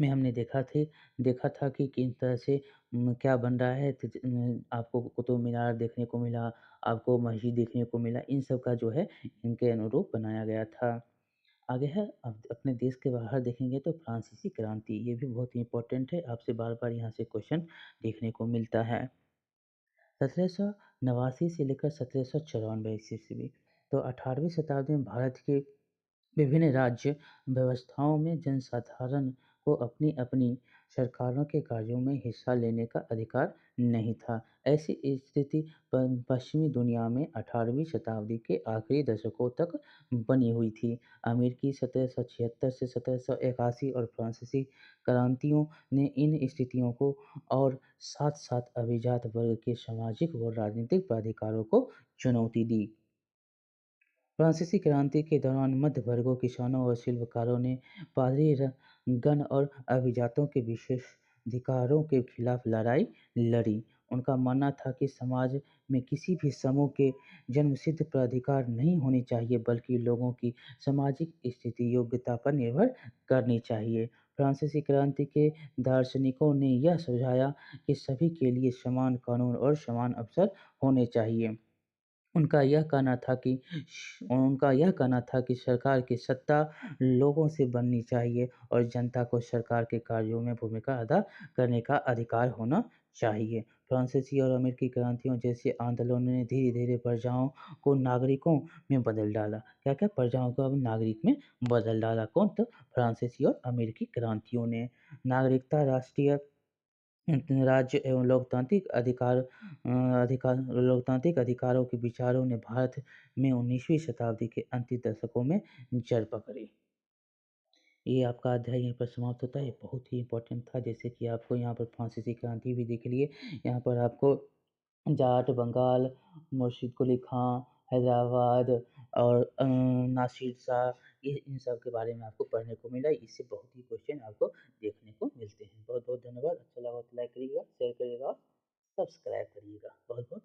में हमने देखा था कि किस तरह से क्या बन रहा है। आपको कुतुब मीनार देखने को मिला, आपको मस्जिद देखने को मिला, इन सब का जो है इनके अनुरूप बनाया गया था। आगे है, अब अपने देश के बाहर देखेंगे तो फ्रांसीसी क्रांति, ये भी बहुत ही इम्पोर्टेंट है, आपसे बार-बार यहाँ से क्वेश्चन देखने को मिलता है। 1789 से लेकर 1794 ईस्वी, तो 18वीं शताब्दी में भारत के विभिन्न राज्य व्यवस्थाओं में जनसाधारण को अपनी-अपनी सरकारों के कार्यों में हिस्सा लेने का अधिकार नहीं था। ऐसी स्थिति पश्चिमी दुनिया में 18वीं शताब्दी के आखिरी दशकों तक बनी हुई थी। अमेरिकी 1776 से 1781 और फ्रांसीसी क्रांतियों ने इन स्थितियों को और साथ-साथ अभिजात वर्ग के सामाजिक व राजनीतिक प्राधिकारों को चुनौती दी। फ्रांसीसी क्रांति के दौरान मध्य वर्गों, किसानों और शिल्पकारों ने पादरी गण और अभिजातों के विशेषाधिकारों के खिलाफ लड़ाई लड़ी। उनका मानना था कि समाज में किसी भी समूह के जन्मसिद्ध प्राधिकार नहीं होने चाहिए, बल्कि लोगों की सामाजिक स्थिति योग्यता पर निर्भर करनी चाहिए। फ्रांसीसी क्रांति के दार्शनिकों ने यह सुझाया कि सभी के लिए समान कानून और समान अवसर होने चाहिए। उनका यह कहना था कि सरकार की सत्ता लोगों से बननी चाहिए और जनता को सरकार के कार्यों में भूमिका अदा करने का अधिकार होना चाहिए। फ्रांसीसी और अमेरिकी क्रांतियों जैसे आंदोलनों ने धीरे-धीरे प्रजाओं को नागरिकों में बदल डाला। क्या-क्या? प्रजाओं को अब नागरिक में बदल डाला। कौन? तो फ्रांसीसी और अमेरिकी क्रांतियों ने। नागरिकता, राष्ट्रीय राज्य एवं लोकतांत्रिक अधिकारों के विचारों ने भारत में 19वीं शताब्दी के अंतिम दशकों में जड़ पकड़ी। ये आपका अध्याय यहीं पर समाप्त होता है। ये बहुत ही इम्पोर्टेंट था, जैसे कि आपको यहाँ पर फ्रांसीसी क्रांति भी दिख रही है। यहाँ पर आपको जाट, बंगाल, मुर्शिद कुली खां, हैदराबाद और नासिर शाह, ये इन सब के बारे में आपको पढ़ने को मिला। इससे बहुत ही क्वेश्चन आपको देखने को मिलते हैं। बहुत-बहुत धन्यवाद। अच्छा लगा तो लाइक करिएगा, शेयर करिएगा और सब्सक्राइब करिएगा। बहुत-बहुत